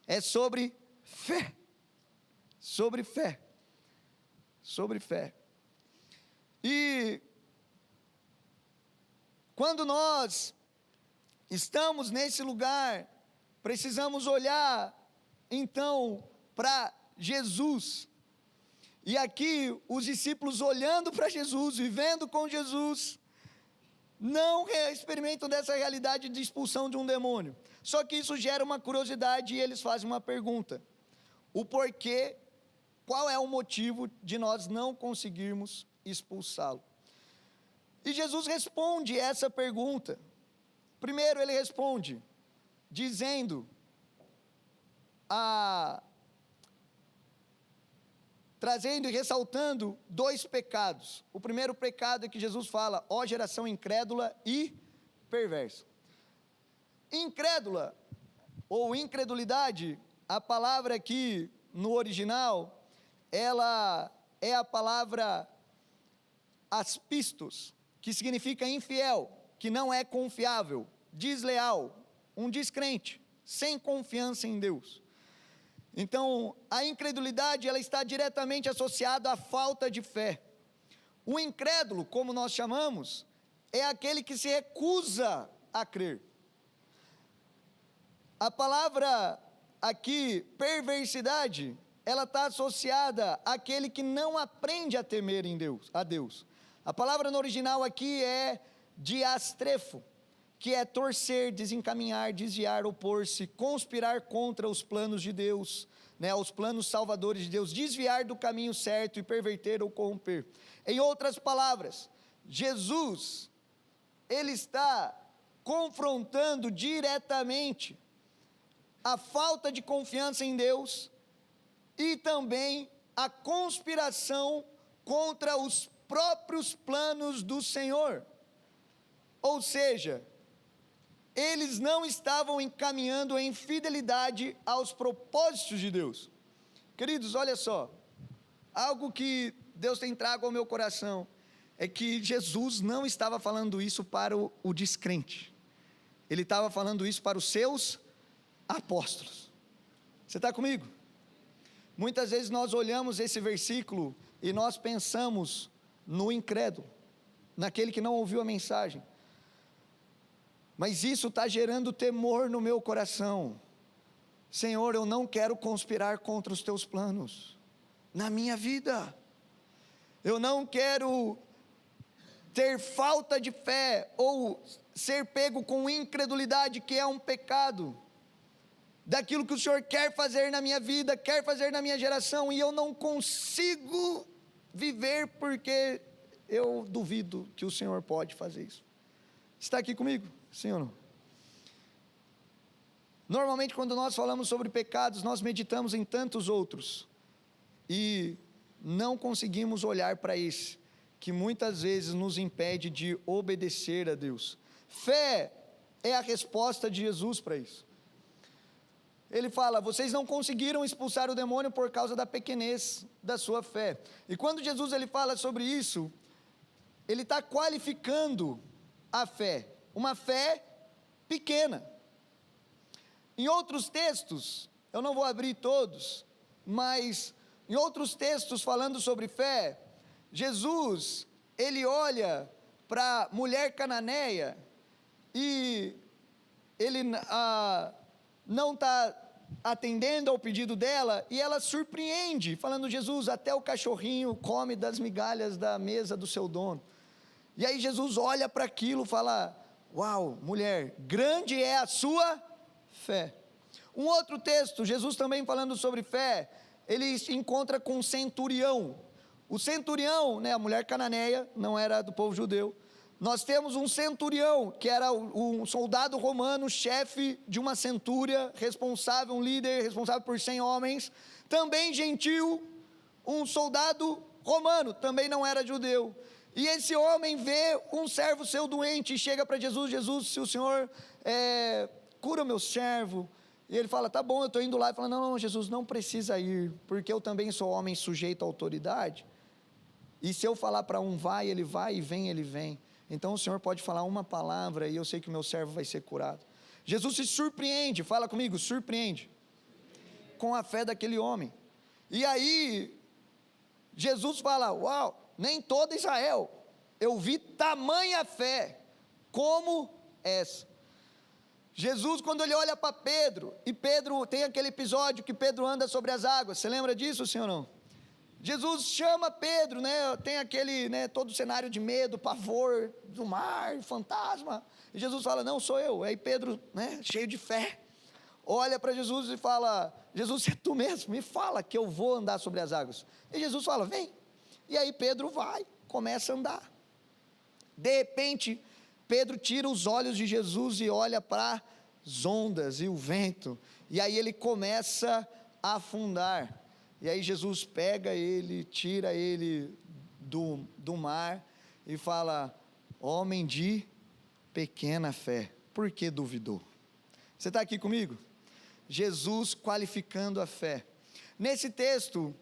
É sobre fé. Sobre fé. Sobre fé. E quando nós estamos nesse lugar, precisamos olhar então para Jesus. E aqui os discípulos olhando para Jesus, vivendo com Jesus, não experimentam dessa realidade de expulsão de um demônio. Só que isso gera uma curiosidade e eles fazem uma pergunta: o porquê, qual é o motivo de nós não conseguirmos expulsá-lo? E Jesus responde essa pergunta. Primeiro ele responde dizendo, trazendo e ressaltando dois pecados. O primeiro pecado é que Jesus fala: ó geração incrédula e perversa. Incrédula ou incredulidade, a palavra aqui no original, ela é a palavra aspistos, que significa infiel, que não é confiável, desleal, um descrente, sem confiança em Deus. Então, a incredulidade, ela está diretamente associada à falta de fé. O incrédulo, como nós chamamos, é aquele que se recusa a crer. A palavra aqui, perversidade, ela está associada àquele que não aprende a temer a Deus. A palavra no original aqui é diastrefo, que é torcer, desencaminhar, desviar, opor-se, conspirar contra os planos de Deus, os planos salvadores de Deus, desviar do caminho certo e perverter ou corromper. Em outras palavras, Jesus, ele está confrontando diretamente a falta de confiança em Deus e também a conspiração contra os próprios planos do Senhor. Ou seja, eles não estavam encaminhando em fidelidade aos propósitos de Deus. Queridos, olha só, algo que Deus tem trago ao meu coração, é que Jesus não estava falando isso para o descrente, ele estava falando isso para os seus apóstolos. Você está comigo? Muitas vezes nós olhamos esse versículo e nós pensamos no incrédulo, naquele que não ouviu a mensagem. Mas isso está gerando temor no meu coração. Senhor, eu não quero conspirar contra os teus planos na minha vida. Eu não quero ter falta de fé ou ser pego com incredulidade, que é um pecado, daquilo que o Senhor quer fazer na minha vida, quer fazer na minha geração, e eu não consigo viver porque eu duvido que o Senhor pode fazer isso. Está aqui comigo? Sim ou não? Normalmente quando nós falamos sobre pecados, nós meditamos em tantos outros, e não conseguimos olhar para esse, que muitas vezes nos impede de obedecer a Deus. Fé é a resposta de Jesus para isso. Ele fala: vocês não conseguiram expulsar o demônio por causa da pequenez da sua fé. E quando Jesus ele fala sobre isso, ele está qualificando a fé, uma fé pequena. Em outros textos, eu não vou abrir todos, mas em outros textos falando sobre fé, Jesus, ele olha para a mulher cananeia e ele não está atendendo ao pedido dela, e ela surpreende, falando: Jesus, até o cachorrinho come das migalhas da mesa do seu dono. E aí Jesus olha para aquilo e fala: uau, mulher, grande é a sua fé. Um outro texto, Jesus também falando sobre fé, ele se encontra com um centurião. O centurião, a mulher cananeia, não era do povo judeu. Nós temos um centurião, que era um soldado romano, chefe de uma centúria, responsável, um líder responsável por 100 homens, também gentil, um soldado romano, também não era judeu. E esse homem vê um servo seu doente e chega para Jesus: Jesus, se o Senhor cura o meu servo. E ele fala: tá bom, eu estou indo lá. Ele fala: não, Jesus, não precisa ir, porque eu também sou homem sujeito à autoridade, e se eu falar para um vai, ele vai, e vem, ele vem. Então o Senhor pode falar uma palavra e eu sei que o meu servo vai ser curado. Jesus se surpreende, fala comigo, surpreende, com a fé daquele homem. E aí Jesus fala: uau, nem todo Israel eu vi tamanha fé como essa. Jesus, quando ele olha para Pedro, e Pedro tem aquele episódio que Pedro anda sobre as águas, você lembra disso, sim ou não? Jesus chama Pedro, tem aquele, todo o cenário de medo, pavor do mar, fantasma, e Jesus fala: não, sou eu. Aí Pedro, cheio de fé, olha para Jesus e fala: Jesus, se é tu mesmo, me fala que eu vou andar sobre as águas. E Jesus fala: vem. E aí Pedro vai, começa a andar. De repente, Pedro tira os olhos de Jesus e olha para as ondas e o vento, e aí ele começa a afundar. E aí Jesus pega ele, tira ele do mar e fala: homem de pequena fé, por que duvidou? Você está aqui comigo? Jesus qualificando a fé. Nesse texto,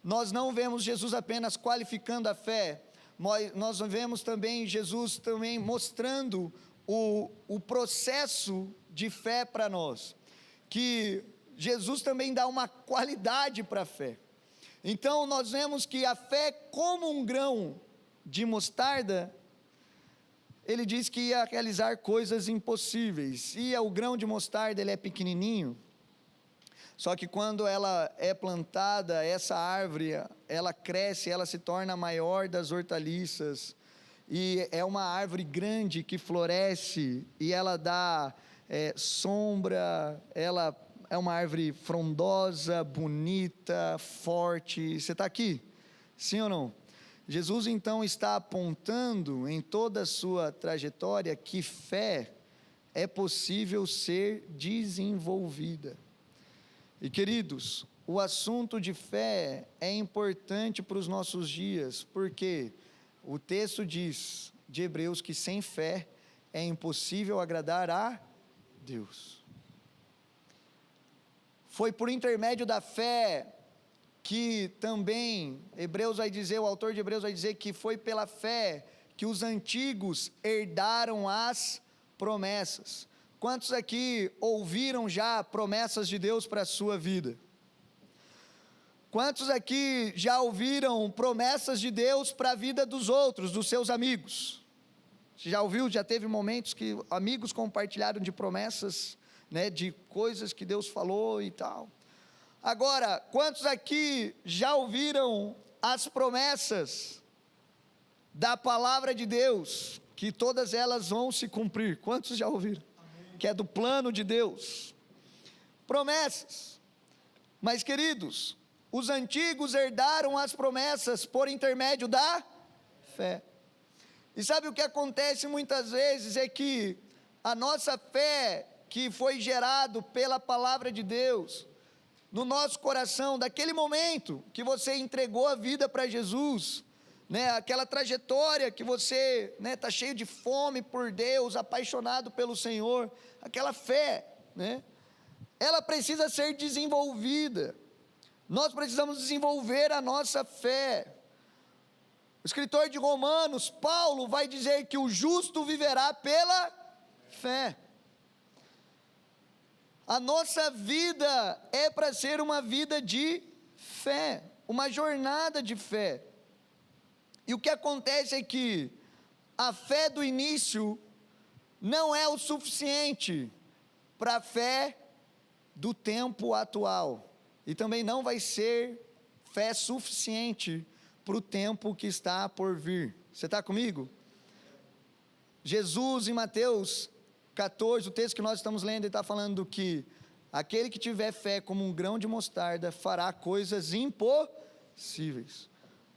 nós não vemos Jesus apenas qualificando a fé, nós vemos também Jesus também mostrando o processo de fé para nós, que Jesus também dá uma qualidade para a fé. Então nós vemos que a fé, como um grão de mostarda, ele diz que ia realizar coisas impossíveis. E o grão de mostarda, ele é pequenininho, só que quando ela é plantada, essa árvore, ela cresce, ela se torna a maior das hortaliças, e é uma árvore grande que floresce, e ela dá sombra, ela é uma árvore frondosa, bonita, forte. Você está aqui? Sim ou não? Jesus então está apontando em toda a sua trajetória que fé é possível ser desenvolvida. E queridos, o assunto de fé é importante para os nossos dias, porque o texto diz de Hebreus que sem fé é impossível agradar a Deus. Foi por intermédio da fé que também Hebreus vai dizer, o autor de Hebreus vai dizer que foi pela fé que os antigos herdaram as promessas. Quantos aqui ouviram já promessas de Deus para a sua vida? Quantos aqui já ouviram promessas de Deus para a vida dos outros, dos seus amigos? Você já ouviu, já teve momentos que amigos compartilharam de promessas, de coisas que Deus falou e tal. Agora, quantos aqui já ouviram as promessas da palavra de Deus, que todas elas vão se cumprir? Quantos já ouviram? Amém. Que é do plano de Deus. Promessas. Mas queridos, os antigos herdaram as promessas por intermédio da fé. E sabe o que acontece muitas vezes? É que a nossa fé, que foi gerado pela palavra de Deus, no nosso coração, daquele momento que você entregou a vida para Jesus, aquela trajetória que você está cheio de fome por Deus, apaixonado pelo Senhor, aquela fé, ela precisa ser desenvolvida. Nós precisamos desenvolver a nossa fé. O escritor de Romanos, Paulo, vai dizer que o justo viverá pela fé. A nossa vida é para ser uma vida de fé, uma jornada de fé. E o que acontece é que a fé do início não é o suficiente para a fé do tempo atual. E também não vai ser fé suficiente para o tempo que está por vir. Você está comigo? Jesus, em Mateus 14, o texto que nós estamos lendo, ele está falando que aquele que tiver fé como um grão de mostarda fará coisas impossíveis.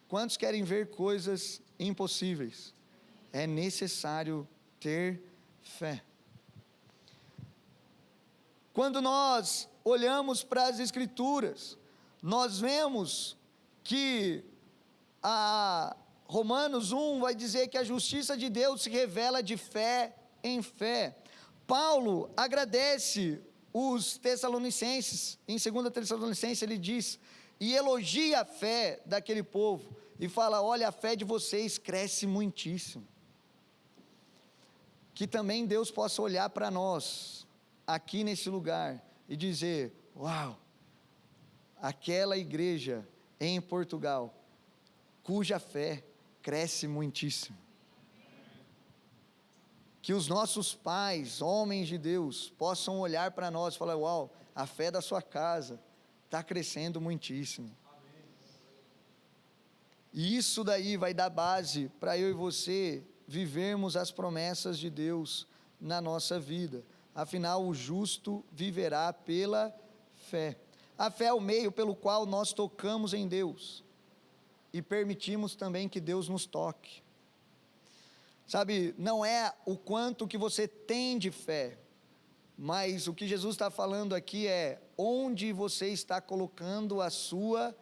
Quantos querem ver coisas impossíveis? É necessário ter fé. Quando nós olhamos para as Escrituras, nós vemos que Romanos 1 vai dizer que a justiça de Deus se revela de fé em fé. Paulo agradece os Tessalonicenses, em 2 Tessalonicenses ele diz, e elogia a fé daquele povo, e fala, olha, a fé de vocês cresce muitíssimo. Que também Deus possa olhar para nós, aqui nesse lugar, e dizer, uau, aquela igreja em Portugal, cuja fé cresce muitíssimo. Que os nossos pais, homens de Deus, possam olhar para nós e falar, uau, a fé da sua casa está crescendo muitíssimo. E isso daí vai dar base para eu e você vivermos as promessas de Deus na nossa vida. Afinal, o justo viverá pela fé. A fé é o meio pelo qual nós tocamos em Deus e permitimos também que Deus nos toque. Sabe, não é o quanto que você tem de fé, mas o que Jesus está falando aqui é onde você está colocando a sua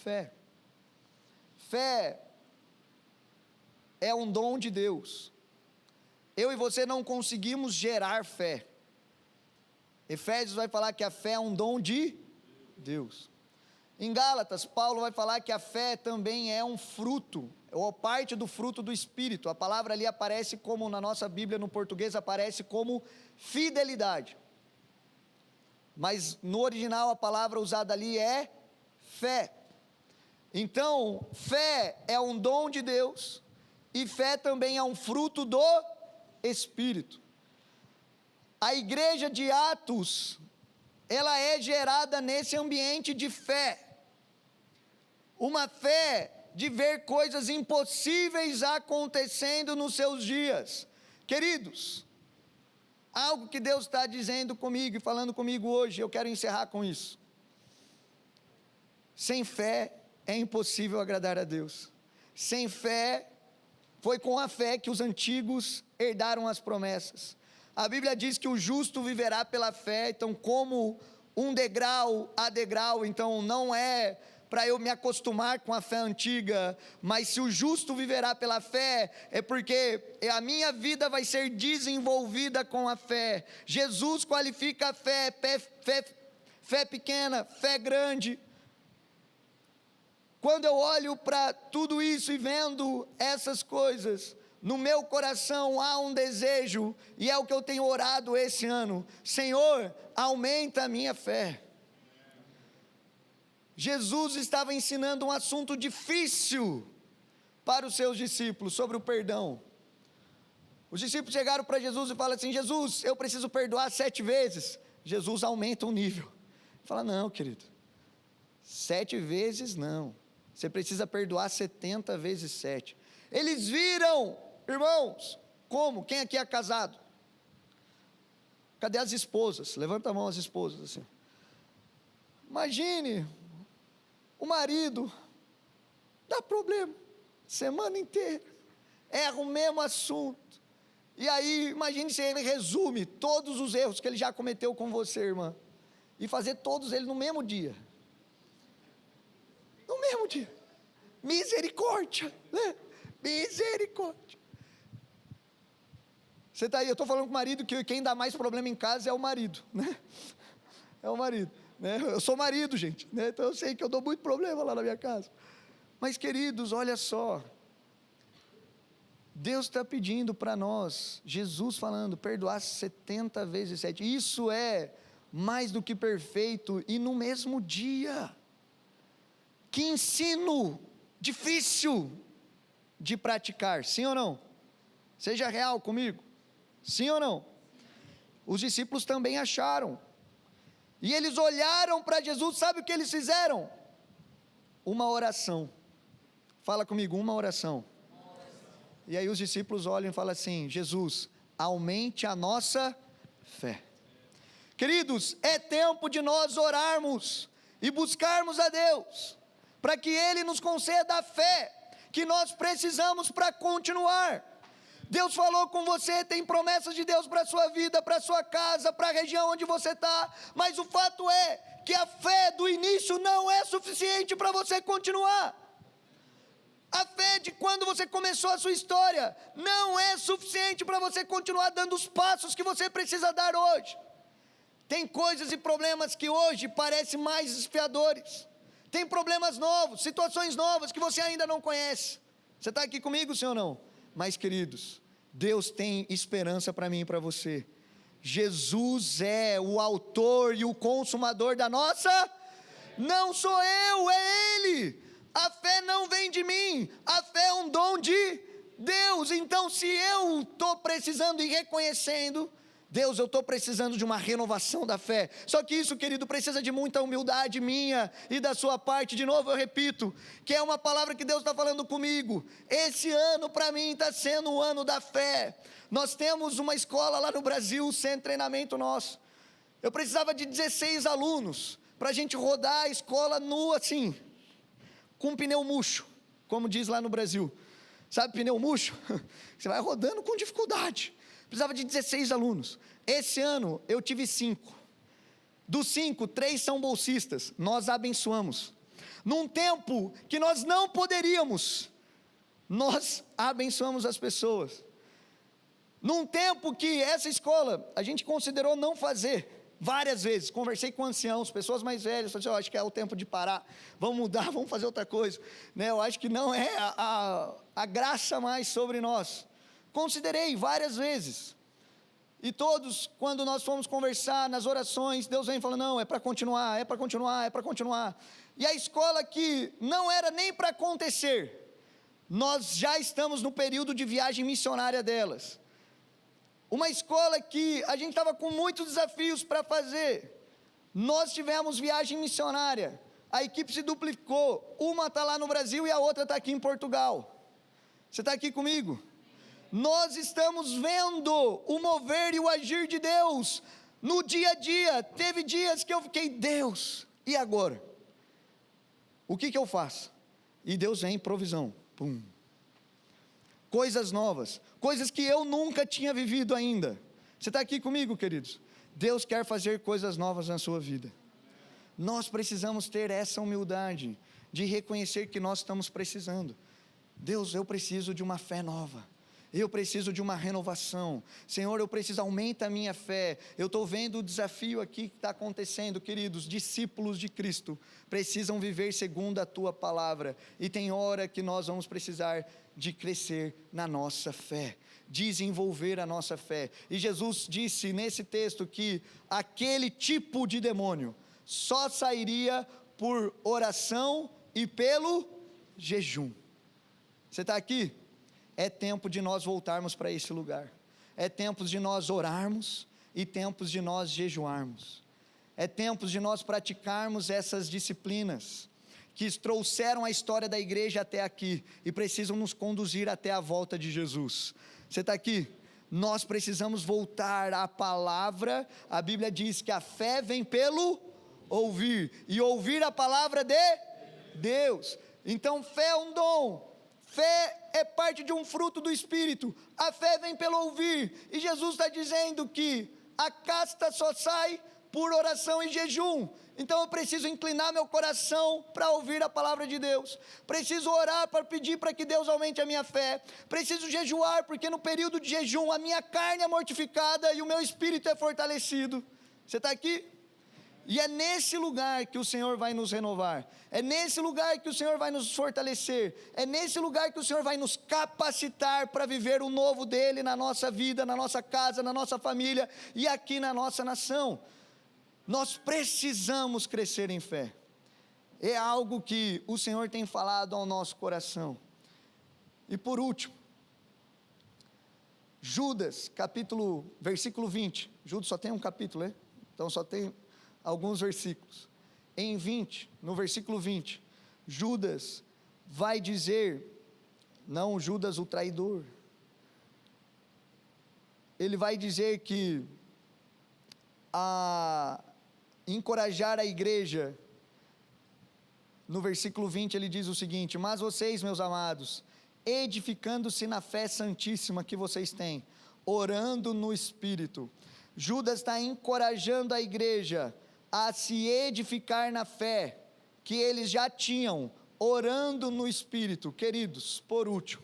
fé. Fé é um dom de Deus. Eu e você não conseguimos gerar fé. Efésios vai falar que a fé é um dom de Deus. Em Gálatas, Paulo vai falar que a fé também é um fruto, ou parte do fruto do Espírito. A palavra ali aparece como, na nossa Bíblia, no português, aparece como fidelidade. Mas no original a palavra usada ali é fé. Então, fé é um dom de Deus, e fé também é um fruto do Espírito. A igreja de Atos, ela é gerada nesse ambiente de fé. Uma fé de ver coisas impossíveis acontecendo nos seus dias. Queridos, algo que Deus está dizendo comigo e falando comigo hoje, eu quero encerrar com isso. Sem fé é impossível agradar a Deus. Sem fé, foi com a fé que os antigos herdaram as promessas. A Bíblia diz que o justo viverá pela fé, então como um degrau a degrau, então não é para eu me acostumar com a fé antiga, mas se o justo viverá pela fé, é porque a minha vida vai ser desenvolvida com a fé. Jesus qualifica a fé, fé pequena, fé grande. Quando eu olho para tudo isso e vendo essas coisas, no meu coração há um desejo, e é o que eu tenho orado esse ano: Senhor, aumenta a minha fé. Jesus estava ensinando um assunto difícil para os seus discípulos, sobre o perdão. Os discípulos chegaram para Jesus e falaram assim: Jesus, eu preciso perdoar 7 vezes. Jesus aumenta o nível. Fala: não, querido, 7 vezes não, você precisa perdoar 70 vezes 7. Eles viram, irmãos, como? Quem aqui é casado? Cadê as esposas? Levanta a mão as esposas assim. Imagine, o marido dá problema, semana inteira, erra o mesmo assunto, e aí imagine se ele resume todos os erros que ele já cometeu com você, irmã, e fazer todos eles no mesmo dia, misericórdia, né? Misericórdia. Você está aí, eu estou falando com o marido que quem dá mais problema em casa é o marido, né? É o marido, né? Eu sou marido, gente, né? Então eu sei que eu dou muito problema lá na minha casa. Mas queridos, olha só, Deus está pedindo para nós, Jesus falando, perdoar 70 vezes 7. Isso é mais do que perfeito e no mesmo dia. Que ensino difícil de praticar, sim ou não? Seja real comigo, sim ou não? Os discípulos também acharam, e eles olharam para Jesus, sabe o que eles fizeram? Uma oração. Fala comigo, uma oração. E aí os discípulos olham e falam assim: Jesus, aumente a nossa fé. Queridos, é tempo de nós orarmos e buscarmos a Deus, para que Ele nos conceda a fé que nós precisamos para continuar. Deus falou com você, tem promessas de Deus para a sua vida, para a sua casa, para a região onde você está, mas o fato é que a fé do início não é suficiente para você continuar. A fé de quando você começou a sua história não é suficiente para você continuar dando os passos que você precisa dar hoje. Tem coisas e problemas que hoje parecem mais desafiadores. Tem problemas novos, situações novas que você ainda não conhece. Você está aqui comigo, sim ou não? Mas, queridos, Deus tem esperança para mim e para você. Jesus é o autor e o consumador da nossa. Não sou eu, é Ele. A fé não vem de mim, a fé é um dom de Deus. Então, se eu estou precisando e reconhecendo, Deus, eu estou precisando de uma renovação da fé. Só que isso, querido, precisa de muita humildade minha e da sua parte. De novo eu repito, que é uma palavra que Deus está falando comigo. Esse ano para mim está sendo o ano da fé. Nós temos uma escola lá no Brasil, centro de treinamento nosso. Eu precisava de 16 alunos para a gente rodar a escola nua assim, com pneu murcho, como diz lá no Brasil. Sabe pneu murcho? Você vai rodando com dificuldade. Precisava de 16 alunos. Esse ano eu tive 5. Dos 5, 3 são bolsistas. Nós abençoamos. Num tempo que nós não poderíamos, nós abençoamos as pessoas. Num tempo que essa escola, a gente considerou não fazer. Várias vezes, conversei com anciãos, pessoas mais velhas, falei assim, acho que é o tempo de parar, vamos mudar, vamos fazer outra coisa, né? Eu acho que não é a graça mais sobre nós. Considerei várias vezes, e todos, quando nós fomos conversar nas orações, Deus vem falando, não, é para continuar, é para continuar, é para continuar. E a escola que não era nem para acontecer, nós já estamos no período de viagem missionária delas. Uma escola que a gente estava com muitos desafios para fazer. Nós tivemos viagem missionária. A equipe se duplicou. Uma está lá no Brasil e a outra está aqui em Portugal. Você está aqui comigo? Nós estamos vendo o mover e o agir de Deus no dia a dia. Teve dias que eu fiquei, Deus, e agora? O que eu faço? E Deus vem, provisão. Pum. Coisas novas, coisas que eu nunca tinha vivido ainda. Você está aqui comigo, queridos? Deus quer fazer coisas novas na sua vida. Nós precisamos ter essa humildade de reconhecer que nós estamos precisando. Deus, eu preciso de uma fé nova. Eu preciso de uma renovação. Senhor, eu preciso, aumenta a minha fé. Eu estou vendo o desafio aqui que está acontecendo, queridos. Discípulos de Cristo precisam viver segundo a tua palavra. E tem hora que nós vamos precisar de crescer na nossa fé, desenvolver a nossa fé. E Jesus disse nesse texto que aquele tipo de demônio só sairia por oração e pelo jejum. Você está aqui? É tempo de nós voltarmos para esse lugar. É tempo de nós orarmos e tempos de nós jejuarmos. É tempo de nós praticarmos essas disciplinas que trouxeram a história da igreja até aqui e precisam nos conduzir até a volta de Jesus. Você está aqui? Nós precisamos voltar à palavra. A Bíblia diz que a fé vem pelo ouvir, e ouvir a palavra de Deus. Então fé é um dom. Fé é parte de um fruto do Espírito. A fé vem pelo ouvir. E Jesus está dizendo que a casta só sai por oração e jejum. Então eu preciso inclinar meu coração para ouvir a palavra de Deus. Preciso orar para pedir para que Deus aumente a minha fé. Preciso jejuar, porque no período de jejum a minha carne é mortificada e o meu espírito é fortalecido. Você está aqui? E é nesse lugar que o Senhor vai nos renovar, é nesse lugar que o Senhor vai nos fortalecer, é nesse lugar que o Senhor vai nos capacitar para viver o novo dEle na nossa vida, na nossa casa, na nossa família e aqui na nossa nação. Nós precisamos crescer em fé, é algo que o Senhor tem falado ao nosso coração. E por último, Judas, versículo 20, Judas só tem um capítulo, né? Então só tem alguns versículos. No versículo 20, Judas vai dizer, não Judas o traidor, ele vai dizer que encorajar a igreja. No versículo 20 ele diz o seguinte: mas vocês, meus amados, edificando-se na fé santíssima que vocês têm, orando no Espírito. Judas está encorajando a igreja a se edificar na fé que eles já tinham, orando no Espírito. Queridos, por último,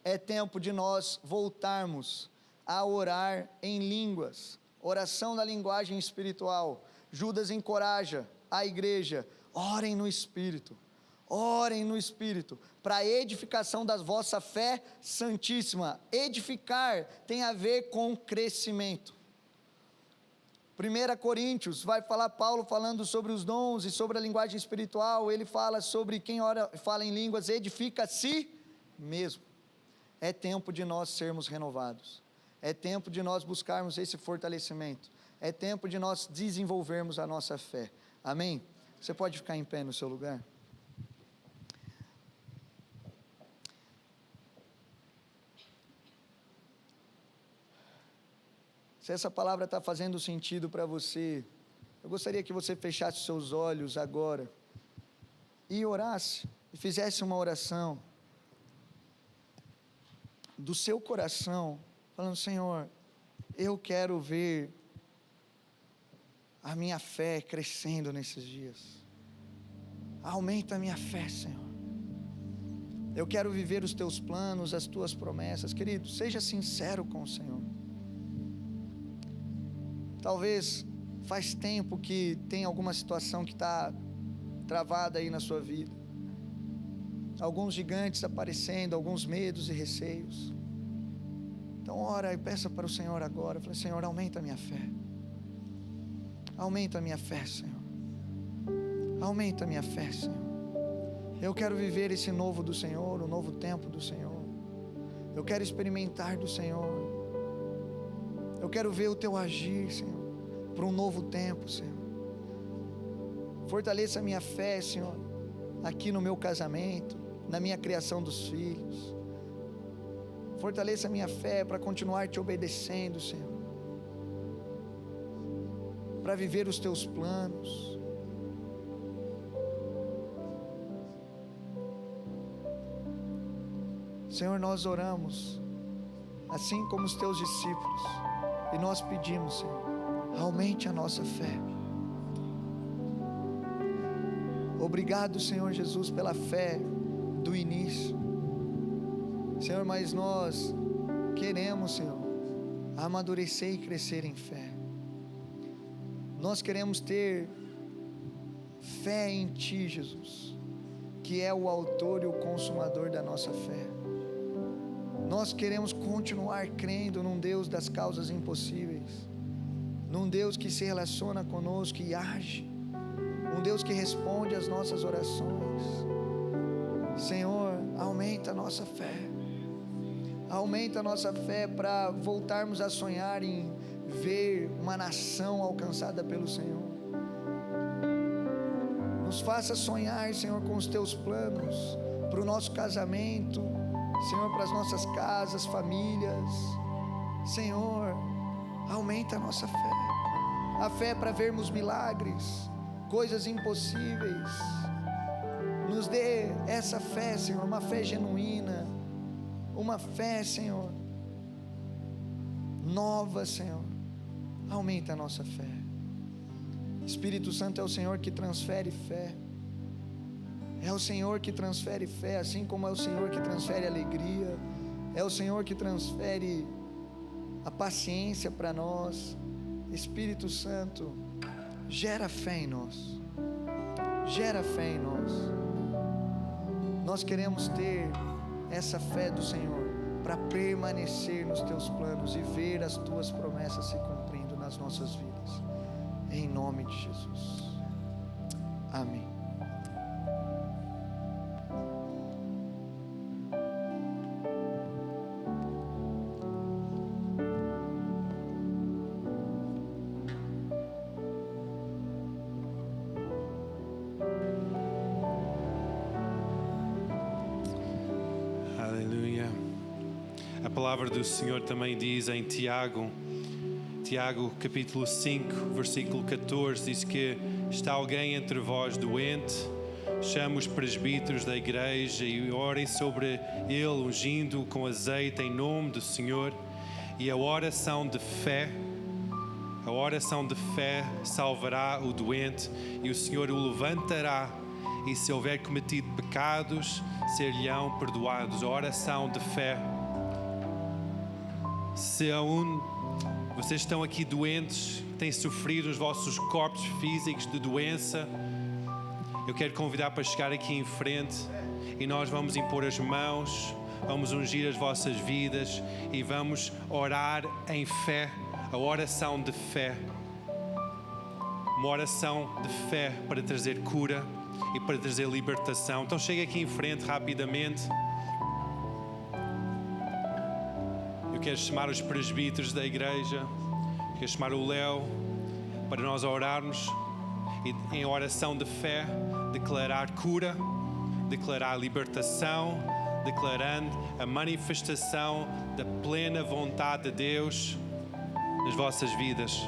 é tempo de nós voltarmos a orar em línguas, oração na linguagem espiritual. Judas encoraja a igreja: orem no Espírito, para a edificação da vossa fé santíssima. Edificar tem a ver com crescimento. 1 Coríntios, vai falar Paulo falando sobre os dons e sobre a linguagem espiritual, ele fala sobre quem ora, fala em línguas, edifica a si mesmo. É tempo de nós sermos renovados, é tempo de nós buscarmos esse fortalecimento, é tempo de nós desenvolvermos a nossa fé, amém? Você pode ficar em pé no seu lugar? Se essa palavra está fazendo sentido para você, eu gostaria que você fechasse os seus olhos agora e orasse, e fizesse uma oração do seu coração, falando: Senhor, eu quero ver a minha fé crescendo nesses dias, aumenta a minha fé, Senhor, eu quero viver os teus planos, as tuas promessas. Querido, seja sincero com o Senhor. Talvez faz tempo que tem alguma situação que está travada aí na sua vida, alguns gigantes aparecendo, alguns medos e receios. Então ora e peça para o Senhor agora, fala: Senhor, aumenta a minha fé, aumenta a minha fé, Senhor, aumenta a minha fé, Senhor. Eu quero viver esse novo do Senhor, o novo tempo do Senhor, eu quero experimentar do Senhor, eu quero ver o teu agir, Senhor, para um novo tempo, Senhor. Fortaleça a minha fé, Senhor, aqui no meu casamento, na minha criação dos filhos. Fortaleça a minha fé para continuar te obedecendo, Senhor, para viver os teus planos. Senhor, nós oramos assim como os teus discípulos, e nós pedimos, Senhor, aumente a nossa fé. Obrigado, Senhor Jesus, pela fé do início, Senhor, mas nós queremos, Senhor, amadurecer e crescer em fé. Nós queremos ter fé em Ti, Jesus, que é o autor e o consumador da nossa fé. Nós queremos continuar crendo num Deus das causas impossíveis, num Deus que se relaciona conosco e age, um Deus que responde às nossas orações. Senhor, aumenta a nossa fé, aumenta a nossa fé para voltarmos a sonhar em ver uma nação alcançada pelo Senhor. Nos faça sonhar, Senhor, com os Teus planos para o nosso casamento, Senhor, para as nossas casas, famílias. Senhor, aumenta a nossa fé, a fé para vermos milagres, coisas impossíveis. Nos dê essa fé, Senhor, uma fé genuína, uma fé, Senhor, nova, Senhor. Aumenta a nossa fé. Espírito Santo, é o Senhor que transfere fé, é o Senhor que transfere fé, assim como é o Senhor que transfere alegria, é o Senhor que transfere a paciência para nós. Espírito Santo, Gera fé em nós. Gera fé em nós. Nós queremos ter essa fé do Senhor para permanecer nos teus planos e ver as tuas promessas se cumprindo nas nossas vidas. Em nome de Jesus. Amém. Aleluia. A palavra do Senhor também diz em Tiago capítulo 5, versículo 14, diz que está alguém entre vós doente, chame os presbíteros da igreja e orem sobre ele, ungindo com azeite em nome do Senhor, e a oração de fé salvará o doente e o Senhor o levantará, e se houver cometido pecados, ser-lhe-ão perdoados. A oração de fé. Se vocês estão aqui doentes, têm sofrido nos vossos corpos físicos de doença, eu quero convidar para chegar aqui em frente e nós vamos impor as mãos, vamos ungir as vossas vidas e vamos orar em fé, a oração de fé. Uma oração de fé para trazer cura e para trazer libertação. Então chegue aqui em frente rapidamente. Eu quero chamar os presbíteros da igreja, quero chamar o Léo para nós orarmos e em oração de fé declarar cura, declarar libertação, declarando a manifestação da plena vontade de Deus nas vossas vidas.